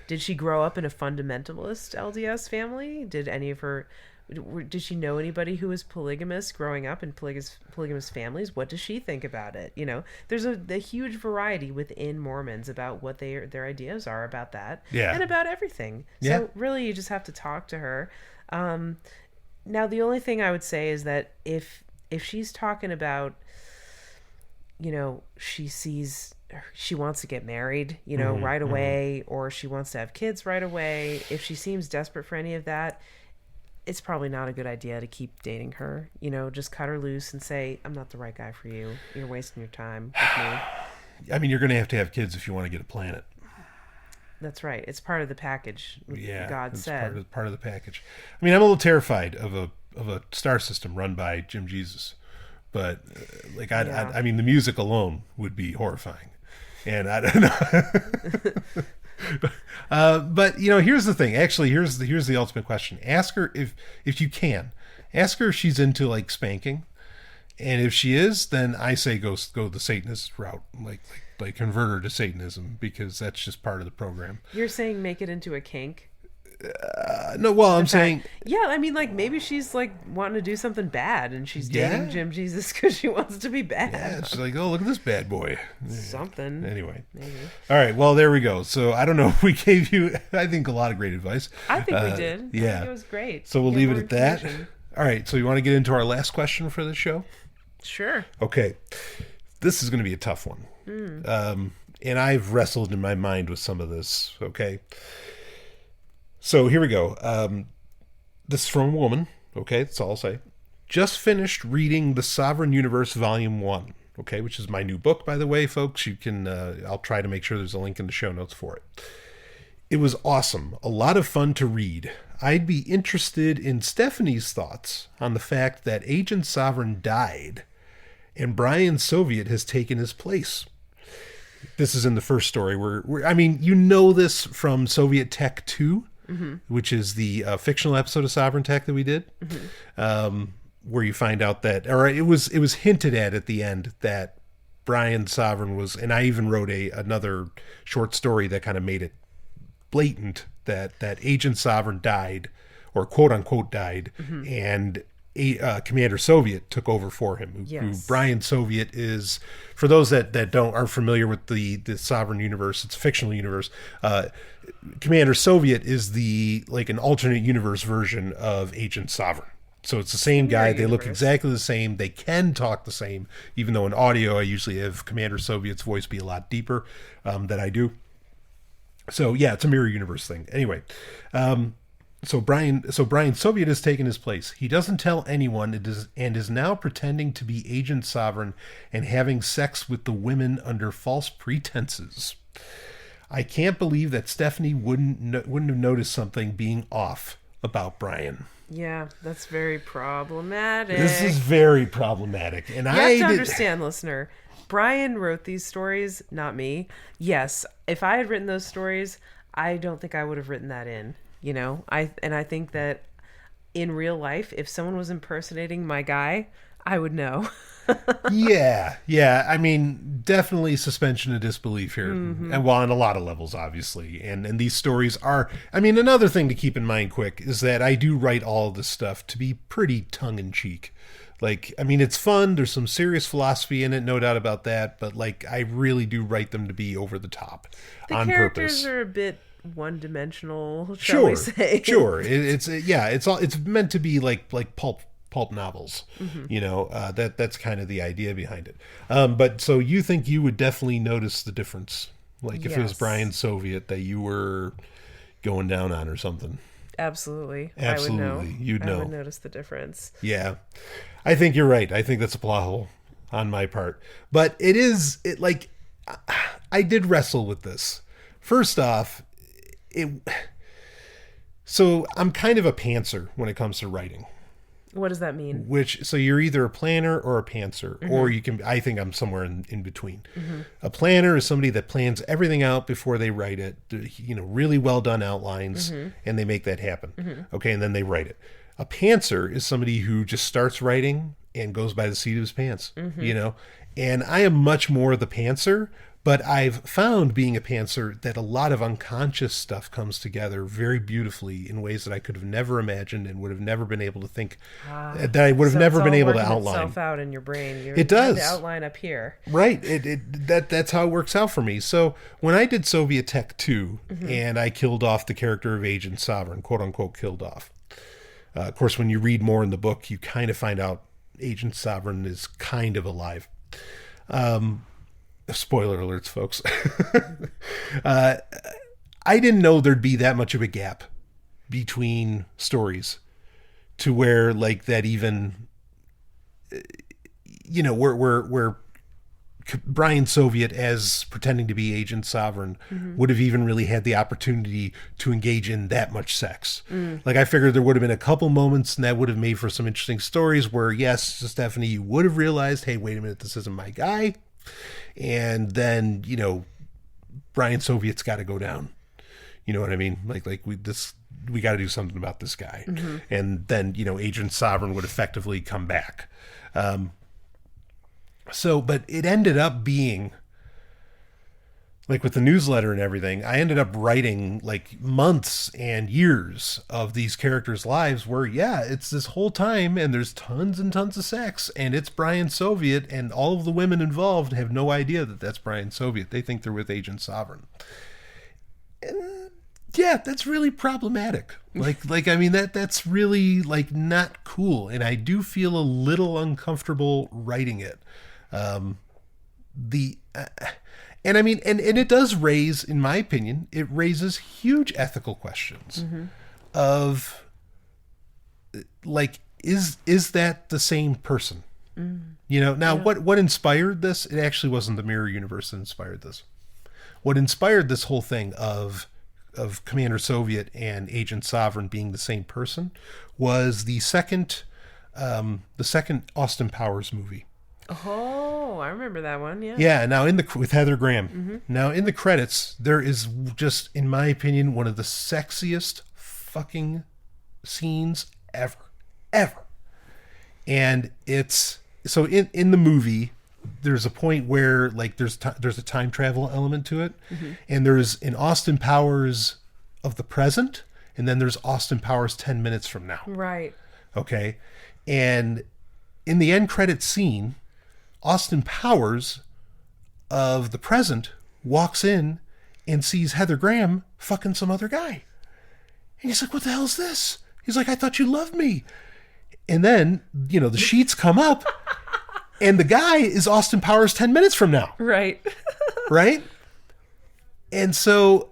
Did she grow up in a fundamentalist LDS family? Did she know anybody who was polygamous growing up in polygamous families? What does she think about it? There's a huge variety within Mormons about what their ideas are about that, and about everything. Yeah. So really, you just have to talk to her. Now, the only thing I would say is that if she's talking about, she wants to get married, right away, or she wants to have kids right away, if she seems desperate for any of that, it's probably not a good idea to keep dating her. Just cut her loose and say, I'm not the right guy for you. You're wasting your time with me. I mean, you're going to have kids if you want to get a planet. That's right. It's part of the package. God said. Part of the package. I mean, I'm a little terrified of a star system run by Jim Jesus, but I mean, the music alone would be horrifying, and I don't know. But here's the thing. Actually, here's the ultimate question. Ask her if you can. Ask her if she's into like spanking, and if she is, then I say go the Satanist route, like convert her to Satanism, because that's just part of the program. You're saying make it into a kink? No, well, I'm saying... Yeah, I mean, like, maybe she's, like, wanting to do something bad, and she's dating Jim Jesus because she wants to be bad. Yeah, she's like, oh, look at this bad boy. Something. Anyway. Maybe. All right, well, there we go. So, I don't know if we gave you, I think, a lot of great advice. I think we did. Yeah. I think it was great. So, we'll leave it at that. All right, so you want to get into our last question for the show? Sure. Okay. This is going to be a tough one. And I've wrestled in my mind with some of this, okay? So here we go. This is from a woman, okay? That's all I'll say. just finished reading The Sovereign Universe Volume 1, okay, which is my new book, by the way, folks. You can, I'll try to make sure there's a link in the show notes for it. It was awesome. A lot of fun to read. I'd be interested in Stephanie's thoughts on the fact that Agent Sovryn died and Brian Soviet has taken his place. This is in the first story where I mean, you know this from Soviet Tech 2, which is the fictional episode of Sovryn Tech that we did, where you find out that, or it was hinted at the end that Brian Sovryn was, and I even wrote another short story that kind of made it blatant that Agent Sovryn died, or quote unquote died, and Commander Soviet took over for him. Who Brian Soviet is, for those that aren't familiar with the Sovereign universe, it's a fictional universe. Commander Soviet is like an alternate universe version of Agent Sovryn. So it's the same guy. They look exactly the same. They can talk the same, even though in audio I usually have Commander Soviet's voice be a lot deeper than I do. So yeah, it's a mirror universe thing. Anyway, so Brian Soviet has taken his place. He doesn't tell anyone and is now pretending to be Agent Sovryn and having sex with the women under false pretenses. I can't believe that Stephanie wouldn't have noticed something being off about Brian. Yeah, that's very problematic. This is very problematic. And you have to understand, listener, Brian wrote these stories, not me. Yes, if I had written those stories, I don't think I would have written that in. You know, I think that in real life, if someone was impersonating my guy, I would know. Yeah. I mean, definitely suspension of disbelief here. And well, on a lot of levels, obviously. And these stories are, I mean, another thing to keep in mind quick is that I do write all of this stuff to be pretty tongue-in-cheek. Like, I mean, it's fun. There's some serious philosophy in it, no doubt about that. But, like, I really do write them to be over the top on purpose. The characters are a bit one-dimensional, shall we say? Sure. It's meant to be like pulp novels. You know, that's kind of the idea behind it. But so you think you would definitely notice the difference, like if it was Brian Soviet that you were going down on or something. Absolutely. I would know. You'd know. I would notice the difference. Yeah. I think you're right. I think that's a plot hole on my part. But I did wrestle with this. First off, so I'm kind of a pantser when it comes to writing. What does that mean? So you're either a planner or a pantser, or I think I'm somewhere in between. A planner is somebody that plans everything out before they write it, you know, really well done outlines, and they make that happen. Okay, and then they write it. A pantser is somebody who just starts writing and goes by the seat of his pants, you know? And I am much more the pantser, but I've found being a pantser that a lot of unconscious stuff comes together very beautifully in ways that I could have never imagined and would have never been able to think, that I would have never been able to outline. Itself out in your brain. It does. The outline up here. Right. That's how it works out for me. So when I did Soviet Tech 2 and I killed off the character of Agent Sovryn, quote unquote killed off. Of course, when you read more in the book, you kind of find out Agent Sovryn is kind of alive. Spoiler alerts, folks. I didn't know there'd be that much of a gap between stories to where, like, that even, you know, where Brian Soviet as pretending to be Agent Sovryn would have even really had the opportunity to engage in that much sex. Like, I figured there would have been a couple moments and that would have made for some interesting stories where, yes, Stephanie, you would have realized, hey, wait a minute, this isn't my guy. And then, you know, Brian Soviet's got to go down. You know what I mean? Like we got to do something about this guy. And then, you know, Agent Sovryn would effectively come back. But it ended up being, like, with the newsletter and everything, I ended up writing like months and years of these characters' lives where, yeah, it's this whole time and there's tons and tons of sex and it's Brian Soviet and all of the women involved have no idea that that's Brian Soviet. They think they're with Agent Sovryn. And yeah, that's really problematic. Like I mean, that's really, like, not cool. And I do feel a little uncomfortable writing it. And I mean, and it does raise, in my opinion, it raises huge ethical questions of, like, is that the same person? You know, now what inspired this? It actually wasn't the mirror universe that inspired this. What inspired this whole thing of Commander Soviet and Agent Sovryn being the same person was the second Austin Powers movie. Oh, I remember that one. Yeah. Yeah. Now with Heather Graham. Now in the credits, there is just, in my opinion, one of the sexiest fucking scenes ever. And it's so in the movie, there's a point where like there's a time travel element to it, and there's an Austin Powers of the present, and then there's Austin Powers 10 minutes from now. Right. Okay. And in the end credit scene, Austin Powers of the present walks in and sees Heather Graham fucking some other guy. And he's like, what the hell is this? He's like, I thought you loved me. And then, you know, the sheets come up and the guy is Austin Powers 10 minutes from now. Right. Right? And so,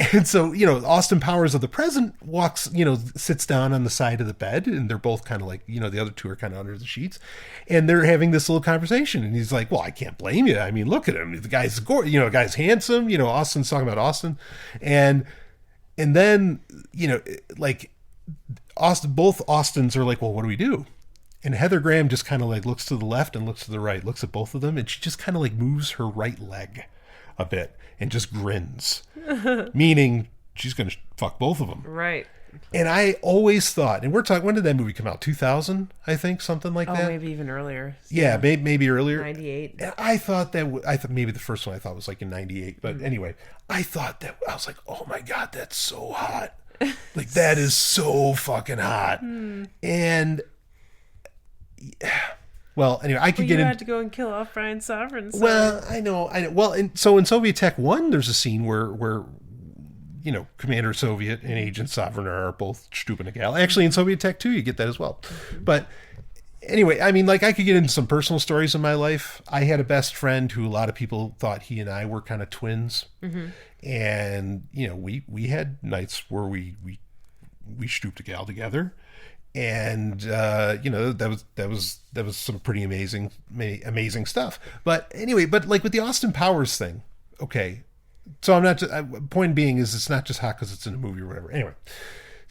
you know, Austin Powers of the present walks, you know, sits down on the side of the bed, and they're both kind of like, you know, the other two are kind of under the sheets, and they're having this little conversation. And he's like, well, I can't blame you. I mean, look at him. The guy's gorgeous, you know, the guy's handsome, you know, Austin's talking about Austin. And then, you know, like both Austins are like, well, what do we do? And Heather Graham just kind of like looks to the left and looks to the right, looks at both of them, and she just kind of like moves her right leg a bit and just grins, meaning she's going to fuck both of them. Right. And I always thought, and we're talking, when did that movie come out? 2000, I think, something like that. Oh, maybe even earlier. Yeah, maybe earlier. 98. And I thought maybe the first one I thought was like in 98. But anyway, I was like, oh my God, that's so hot. Like, that is so fucking hot. And well, anyway, I could get in. You had to go and kill off Brian Sovereign. So. Well, I know. Well, and so in Soviet Tech 1, there's a scene where you know, Commander Soviet and Agent Sovryn are both stooping a gal. Actually, in Soviet Tech 2, you get that as well. But anyway, I mean, like, I could get into some personal stories in my life. I had a best friend who a lot of people thought he and I were kind of twins. And, you know, we had nights where we stooped a gal together. And, you know, that was some pretty amazing stuff. But anyway, like with the Austin Powers thing, okay. So I'm not just, point being is it's not just hot because it's in a movie or whatever. Anyway,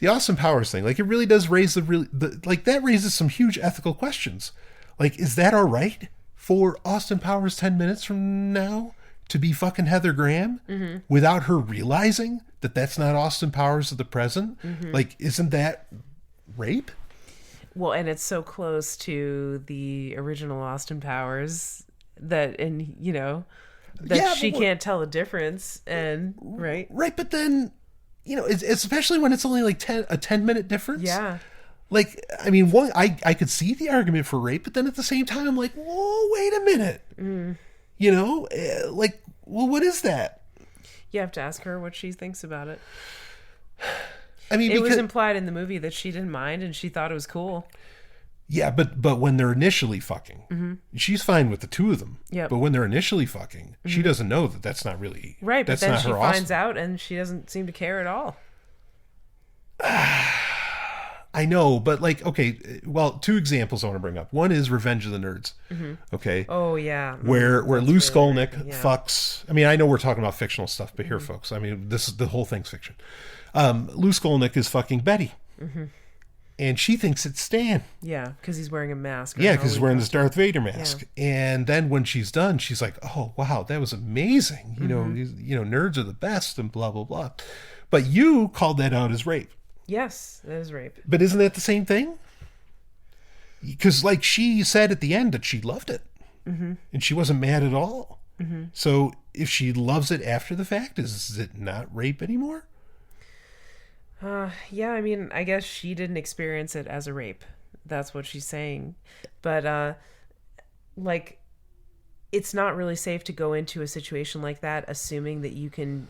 the Austin Powers thing, like, it really does raise that raises some huge ethical questions. Like, is that all right for Austin Powers 10 minutes from now to be fucking Heather Graham without her realizing that that's not Austin Powers of the present? Like, isn't that rape? Well, and it's so close to the original Austin Powers that, and you know, that she can't tell the difference. And right, but then, you know, it's especially when it's only like a 10-minute difference. Yeah. Like, I mean, I could see the argument for rape, but then at the same time, I'm like, whoa, wait a minute. You know, like, well, what is that? You have to ask her what she thinks about it. I mean, it was implied in the movie that she didn't mind and she thought it was cool. Yeah, but when they're initially fucking, she's fine with the two of them. Yeah. But when they're initially fucking, she doesn't know that that's not really right. But that's then not she her finds out, and she doesn't seem to care at all. I know, but like, okay, well, two examples I want to bring up. One is Revenge of the Nerds. Okay. Oh yeah. Where Lou Skolnick fucks. I mean, I know we're talking about fictional stuff, but here, folks, I mean, the whole thing's fiction. Lou Skolnick is fucking Betty. And she thinks it's Stan. Yeah, because he's wearing a mask. Yeah, because he's wearing this Darth Vader mask. Yeah. And then when she's done, she's like, "Oh wow, that was amazing! You know, nerds are the best," and blah blah blah. But you called that out as rape. Yes, that is rape. But isn't that the same thing? Because like she said at the end that she loved it, and she wasn't mad at all. So if she loves it after the fact, is it not rape anymore? Yeah, I mean, I guess she didn't experience it as a rape. That's what she's saying. But, like, it's not really safe to go into a situation like that assuming that you can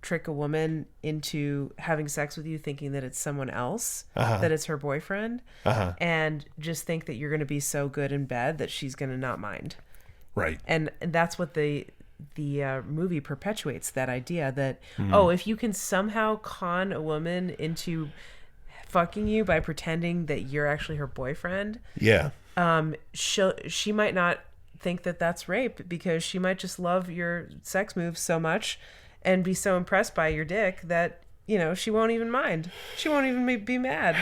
trick a woman into having sex with you thinking that it's someone else, that it's her boyfriend, and just think that you're going to be so good in bed that she's going to not mind. Right. And that's what the movie perpetuates, that idea that if you can somehow con a woman into fucking you by pretending that you're actually her boyfriend, Yeah. She might not think that that's rape, because she might just love your sex moves so much and be so impressed by your dick that, she won't even mind. She won't even be mad.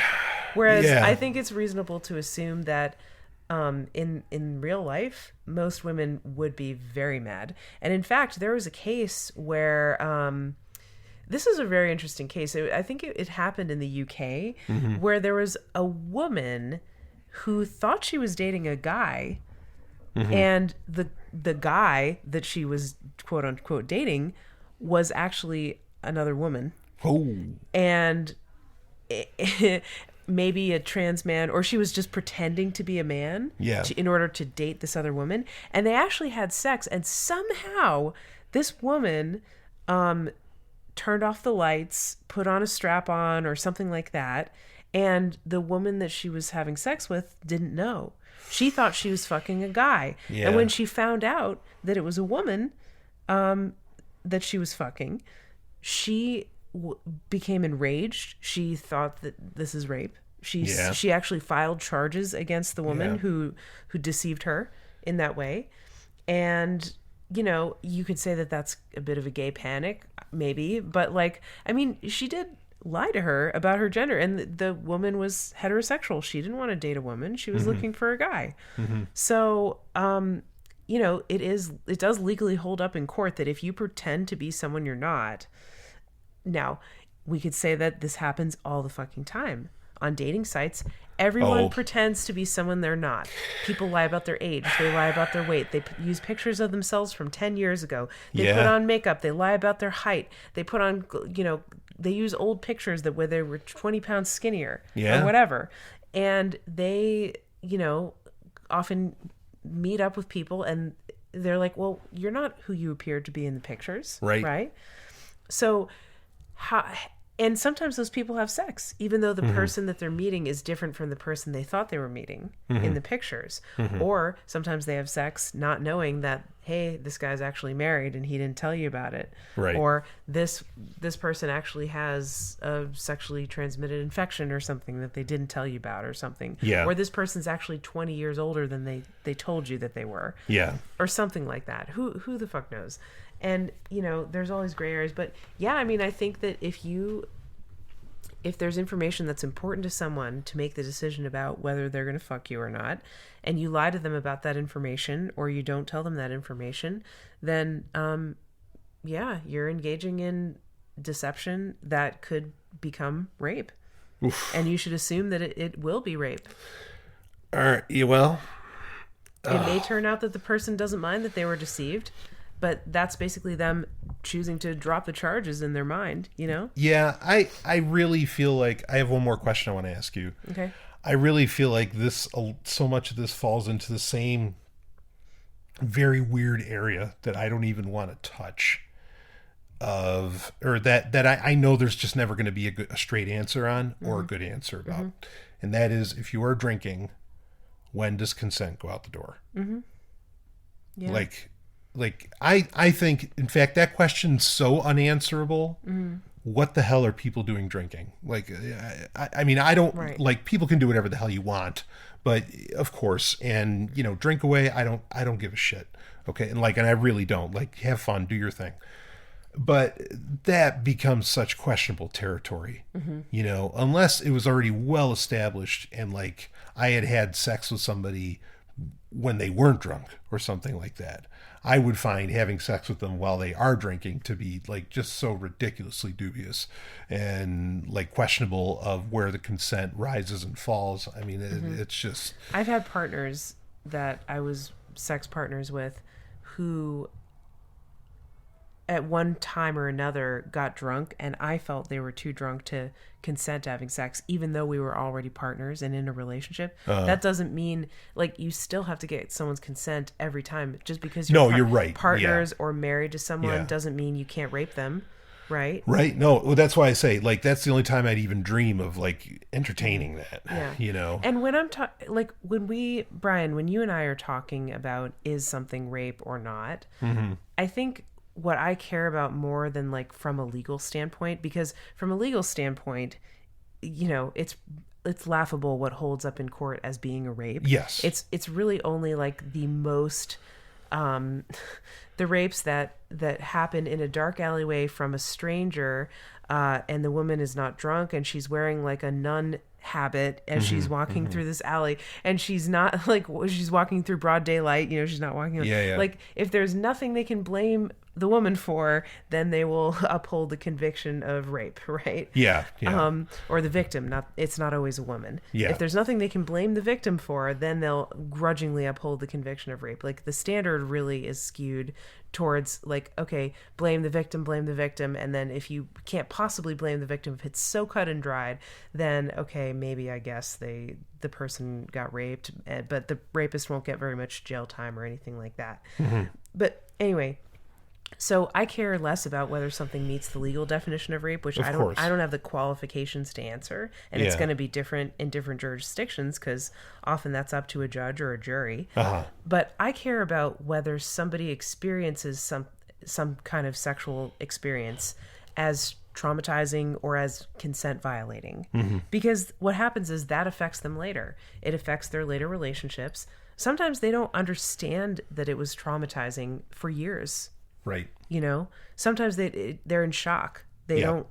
Whereas I think it's reasonable to assume that in real life, most women would be very mad. And in fact, there was a case where this is a very interesting case. I think it happened in the UK, where there was a woman who thought she was dating a guy, and the guy that she was quote unquote dating was actually another woman. Oh. And maybe a trans man, or she was just pretending to be a man in order to date this other woman. And they actually had sex, and somehow this woman turned off the lights, put on a strap-on or something like that, and the woman that she was having sex with didn't know. She thought she was fucking a guy. Yeah. And when she found out that it was a woman that she was fucking, she became enraged. She thought that this is rape. She actually filed charges against the woman who deceived her in that way. And you could say that that's a bit of a gay panic, maybe, but she did lie to her about her gender, and the woman was heterosexual. She didn't want to date a woman. She was looking for a guy. So, it does legally hold up in court that if you pretend to be someone you're not. Now, we could say that this happens all the fucking time on dating sites. Everyone pretends to be someone they're not. People lie about their age. They lie about their weight. They use pictures of themselves from 10 years ago. They put on makeup. They lie about their height. They put on, they use old pictures where they were 20 pounds skinnier or whatever. And they, often meet up with people and they're like, well, you're not who you appear to be in the pictures. Right? So and sometimes those people have sex, even though the person that they're meeting is different from the person they thought they were meeting in the pictures. Or sometimes they have sex not knowing that, hey, this guy's actually married and he didn't tell you about it. Right. Or this person actually has a sexually transmitted infection or something that they didn't tell you about or something. Yeah. Or this person's actually 20 years older than they told you that they were. Yeah. Or something like that. Who the fuck knows? And, there's always gray areas. But, I think that if there's information that's important to someone to make the decision about whether they're going to fuck you or not, and you lie to them about that information or you don't tell them that information, then, you're engaging in deception that could become rape. Oof. And you should assume that it will be rape. All right. Well, it may turn out that the person doesn't mind that they were deceived, but that's basically them choosing to drop the charges in their mind, Yeah, I really feel like I have one more question I want to ask you. Okay. I really feel like so much of this falls into the same very weird area that I don't even want to touch that I know there's just never going to be a straight answer on or a good answer about. And that is, if you are drinking, when does consent go out the door? Yeah. Like I think, in fact, that question's so unanswerable. What the hell are people doing drinking? I don't like, people can do whatever the hell you want, but of course, and drink away. I don't give a shit. Okay. And I really don't, have fun, do your thing. But that becomes such questionable territory, unless it was already well established and I had sex with somebody when they weren't drunk or something like that. I would find having sex with them while they are drinking to be just so ridiculously dubious and questionable of where the consent rises and falls. I mean, it's just... I've had partners that I was sex partners with who at one time or another got drunk, and I felt they were too drunk to consent to having sex, even though we were already partners and in a relationship. That doesn't mean you still have to get someone's consent every time. Just because you're right. Partners or married to someone doesn't mean you can't rape them, right? Right. No, well, that's why I say that's the only time I'd even dream of entertaining that. And when I'm Brian, when you and I are talking about is something rape or not, I think what I care about more than from a legal standpoint, because from a legal standpoint, it's laughable what holds up in court as being a rape. Yes. It's really only like the most the rapes that happen in a dark alleyway from a stranger, and the woman is not drunk and she's wearing like a nun habit as she's walking through this alley, and she's not like, she's walking through broad daylight, she's not walking like, if there's nothing they can blame the woman for, then they will uphold the conviction of rape, right? Or the victim. It's not always a woman. If there's nothing they can blame the victim for, then they'll grudgingly uphold the conviction of rape. Like, the standard really is skewed towards like, okay, blame the victim, and then if you can't possibly blame the victim, if it's so cut and dried, then okay, maybe I guess the person got raped, but the rapist won't get very much jail time or anything like that. But anyway, so I care less about whether something meets the legal definition of rape, which I don't have the qualifications to answer, and it's going to be different in different jurisdictions because often that's up to a judge or a jury. But I care about whether somebody experiences some kind of sexual experience as traumatizing or as consent violating, because what happens is that affects them later. It affects their later relationships. Sometimes they don't understand that it was traumatizing for years. Right. Sometimes they're in shock. They don't,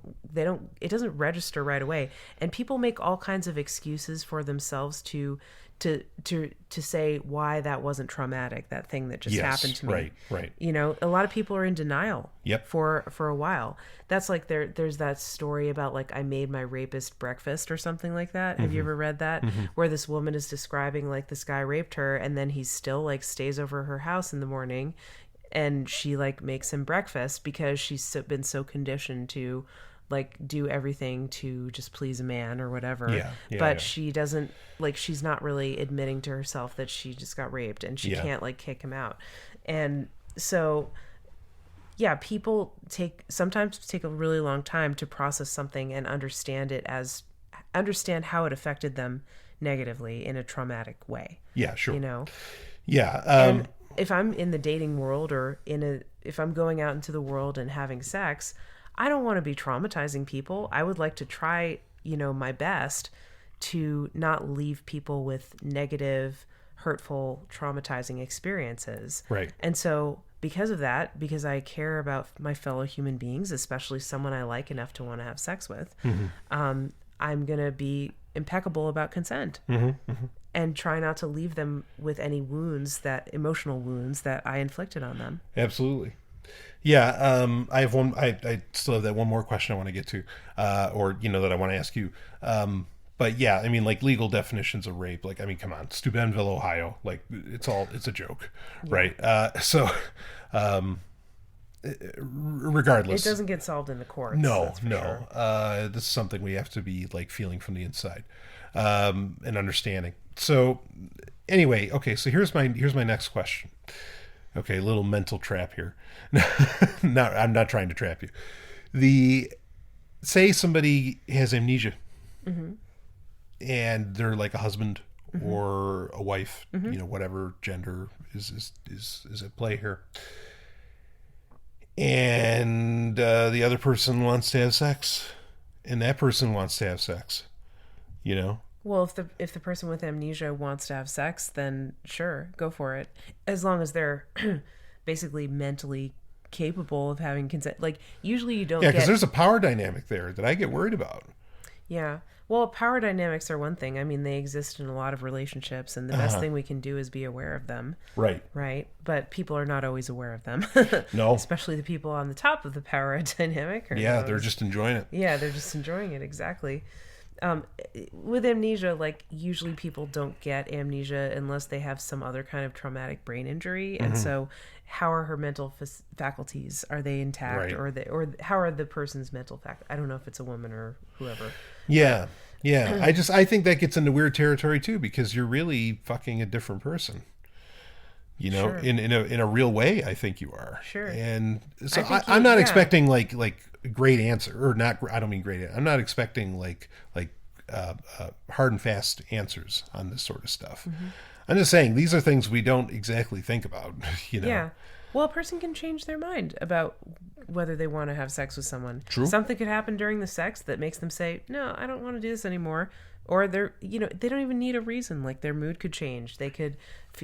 it doesn't register right away. And people make all kinds of excuses for themselves to say why that wasn't traumatic, that thing that just happened to me. Right. A lot of people are in denial for a while. That's like there's that story about like, I made my rapist breakfast or something like that. Have you ever read that? Where this woman is describing like this guy raped her, and then he still like stays over her house in the morning, and she like makes him breakfast because she's been so conditioned to like do everything to just please a man or whatever. But she doesn't, like, she's not really admitting to herself that she just got raped, and she can't like kick him out. And so people sometimes take a really long time to process something and understand how it affected them negatively in a traumatic way. And if I'm in the dating world or if I'm going out into the world and having sex, I don't want to be traumatizing people. I would like to try, my best to not leave people with negative, hurtful, traumatizing experiences. Right. And so because of that, because I care about my fellow human beings, especially someone I like enough to want to have sex with, I'm going to be impeccable about consent. And try not to leave them with any emotional wounds that I inflicted on them. Absolutely. I have one. I still have that one more question I want to get to, or that I want to ask you. But I mean, like, legal definitions of rape. Like, I mean, come on, Steubenville, Ohio. Like, it's a joke, right? Regardless, it doesn't get solved in the courts. No. Sure. This is something we have to be like feeling from the inside, and understanding. So anyway, okay, so here's my next question. Okay, a little mental trap here. No, I'm not trying to trap you. Say somebody has amnesia, and they're like a husband or a wife, whatever gender is at play here. And the other person wants to have sex, and that person wants to have sex, Well, if the person with amnesia wants to have sex, then sure, go for it. As long as they're basically mentally capable of having consent. Like, usually you don't get... Yeah, because there's a power dynamic there that I get worried about. Yeah. Well, power dynamics are one thing. I mean, they exist in a lot of relationships, and the best thing we can do is be aware of them. Right. Right? But people are not always aware of them. No. Especially the people on the top of the power dynamic. They're just enjoying it. Yeah, they're just enjoying it, exactly. With amnesia, like, usually people don't get amnesia unless they have some other kind of traumatic brain injury, and so how are her mental faculties? Are they intact, right. or how are the person's mental faculties? I don't know if it's a woman or whoever. Yeah. I think that gets into weird territory too, because you're really fucking a different person. Sure. in a real way, I think you are. Sure. And so I'm not expecting like great answer, or not. I don't mean great. I'm not expecting like hard and fast answers on this sort of stuff. I'm just saying these are things we don't exactly think about. Yeah. Well, a person can change their mind about whether they want to have sex with someone. True. Something could happen during the sex that makes them say, no, I don't want to do this anymore. Or they don't even need a reason. Like their mood could change. They could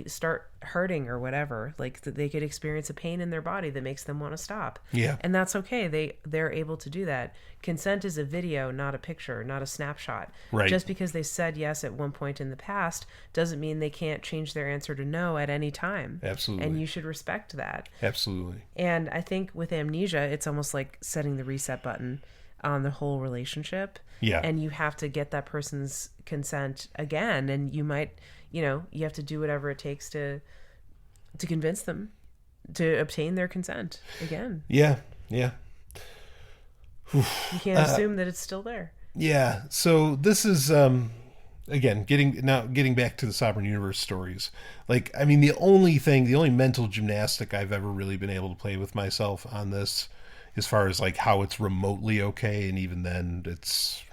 start hurting or whatever. Like they could experience a pain in their body that makes them want to stop. Yeah. And that's okay. They're able to do that. Consent is a video, not a picture, not a snapshot. Right. Just because they said yes at one point in the past doesn't mean they can't change their answer to no at any time. Absolutely. And you should respect that. Absolutely. And I think with amnesia, it's almost like setting the reset button on the whole relationship. Yeah. And you have to get that person's consent again. And you might, you have to do whatever it takes to convince them to obtain their consent again. Yeah. Yeah. You can't assume that it's still there. Yeah. So this is, again, getting back to the Sovereign Universe stories. Like, I mean, the only mental gymnastic I've ever really been able to play with myself on this, as far as like how it's remotely okay, and even then it's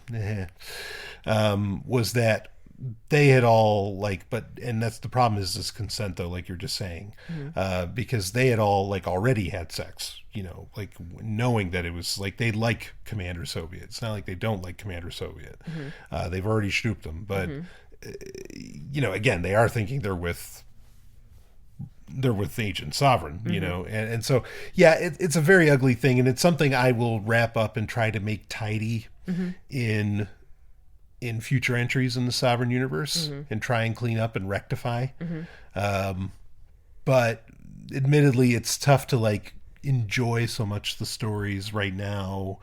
was that they had all and that's the problem, is this consent though, like you're just saying, because they had all like already had sex, like knowing that it was like they like Commander Soviet. It's not like they don't like Commander Soviet. They've already snooped them, but again, they are thinking they're with Agent Sovryn, and so, yeah, it's a very ugly thing, and it's something I will wrap up and try to make tidy in future entries in the Sovereign Universe, and try and clean up and rectify. But admittedly, it's tough to like enjoy so much the stories right now,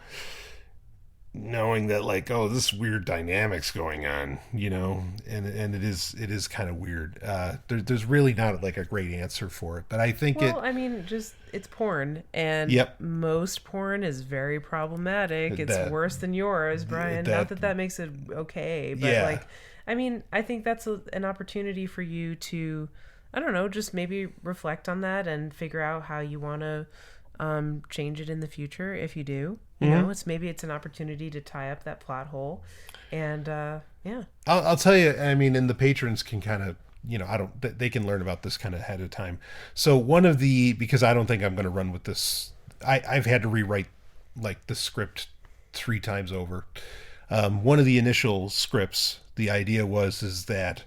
knowing that like, oh, this weird dynamic's going on, and it is kind of weird. There's really not like a great answer for it, but I think it's porn, and most porn is very problematic. It's worse than yours, Brian. Not that makes it okay, but I think that's an opportunity for you to, I don't know, just maybe reflect on that and figure out how you want to change it in the future. If you do, it's an opportunity to tie up that plot hole, and I'll tell you, I mean, and the patrons can kind of, they can learn about this kind of ahead of time. So because I don't think I'm going to run with this, I've had to rewrite like the script 3 times over. One of the initial scripts, the idea is that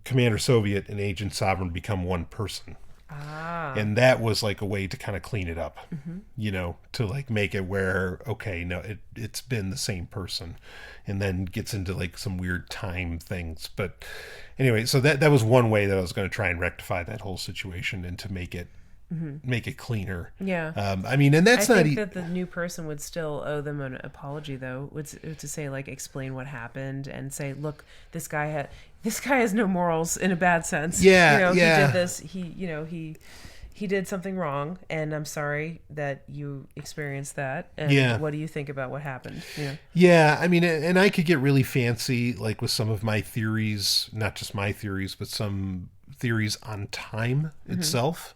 Commander Soviet and Agent Sovereign become one person. And that was like a way to kind of clean it up, to like make it where, okay, no, it's been the same person, and then gets into like some weird time things. But anyway, so that was one way that I was going to try and rectify that whole situation and to make it cleaner. Yeah. I mean, and that's I think that the new person would still owe them an apology, though, to say, like, explain what happened and say, look, this guy has no morals in a bad sense. Yeah. He did this. He did something wrong, and I'm sorry that you experienced that. And what do you think about what happened? Yeah. I mean, and I could get really fancy, like with some of my theories, not just my theories, but some theories on time itself.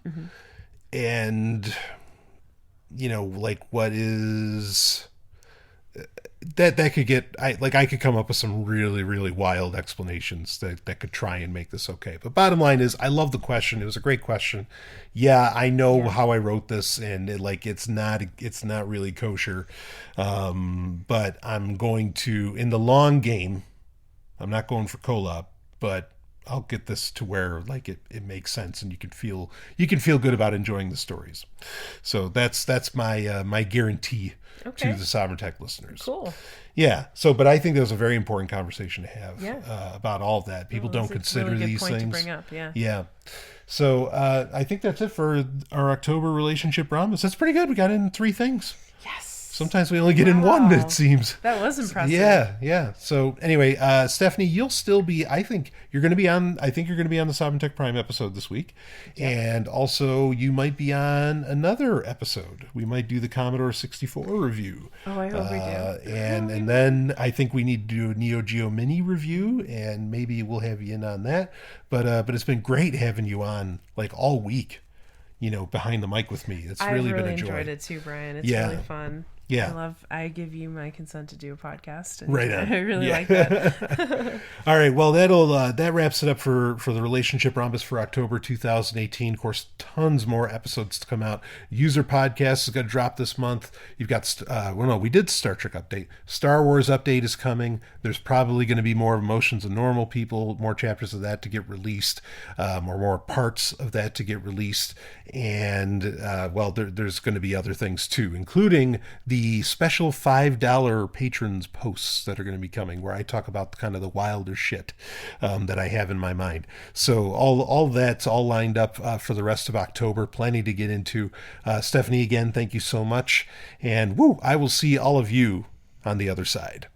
And, like what is that could get, I could come up with some really, really wild explanations that could try and make this okay. But bottom line is, I love the question. It was a great question. Yeah, I know how I wrote this, and it's not really kosher. But I'm going to, in the long game, I'm not going for collab, but I'll get this to where like it makes sense, and you can feel good about enjoying the stories. So that's my guarantee to the Sovryn Tech listeners. Cool. Yeah. So, but I think that was a very important conversation to have about all of that. People don't consider really these things. To bring up. Yeah. So I think that's it for our October relationship rhombus. That's pretty good. We got in 3 things. Yes. Sometimes we only get in 1, it seems. That was impressive. Yeah. So anyway, Stephanie, you'll still be, I think you're going to be on the Sovryn Tech Prime episode this week. Yep. And also you might be on another episode. We might do the Commodore 64 review. Oh, I hope we do. And then I think we need to do a Neo Geo Mini review, and maybe we'll have you in on that. But it's been great having you on like all week, behind the mic with me. It's really been a joy. I've really enjoyed it too, Brian. It's really fun. Yeah. I give you my consent to do a podcast. And Right on. I really like that. All right. Well, that wraps it up for the Relationship Rhombus for October 2018. Of course, tons more episodes to come out. User Podcast is going to drop this month. You've got, we did Star Trek update. Star Wars update is coming. There's probably going to be more Emotions of Normal People, more chapters of that to get released, or more parts of that to get released. And, there's going to be other things too, including the special $5 patrons posts that are going to be coming, where I talk about kind of the wilder shit that I have in my mind. So all that's all lined up for the rest of October. Plenty to get into. Stephanie, again, thank you so much. And I will see all of you on the other side.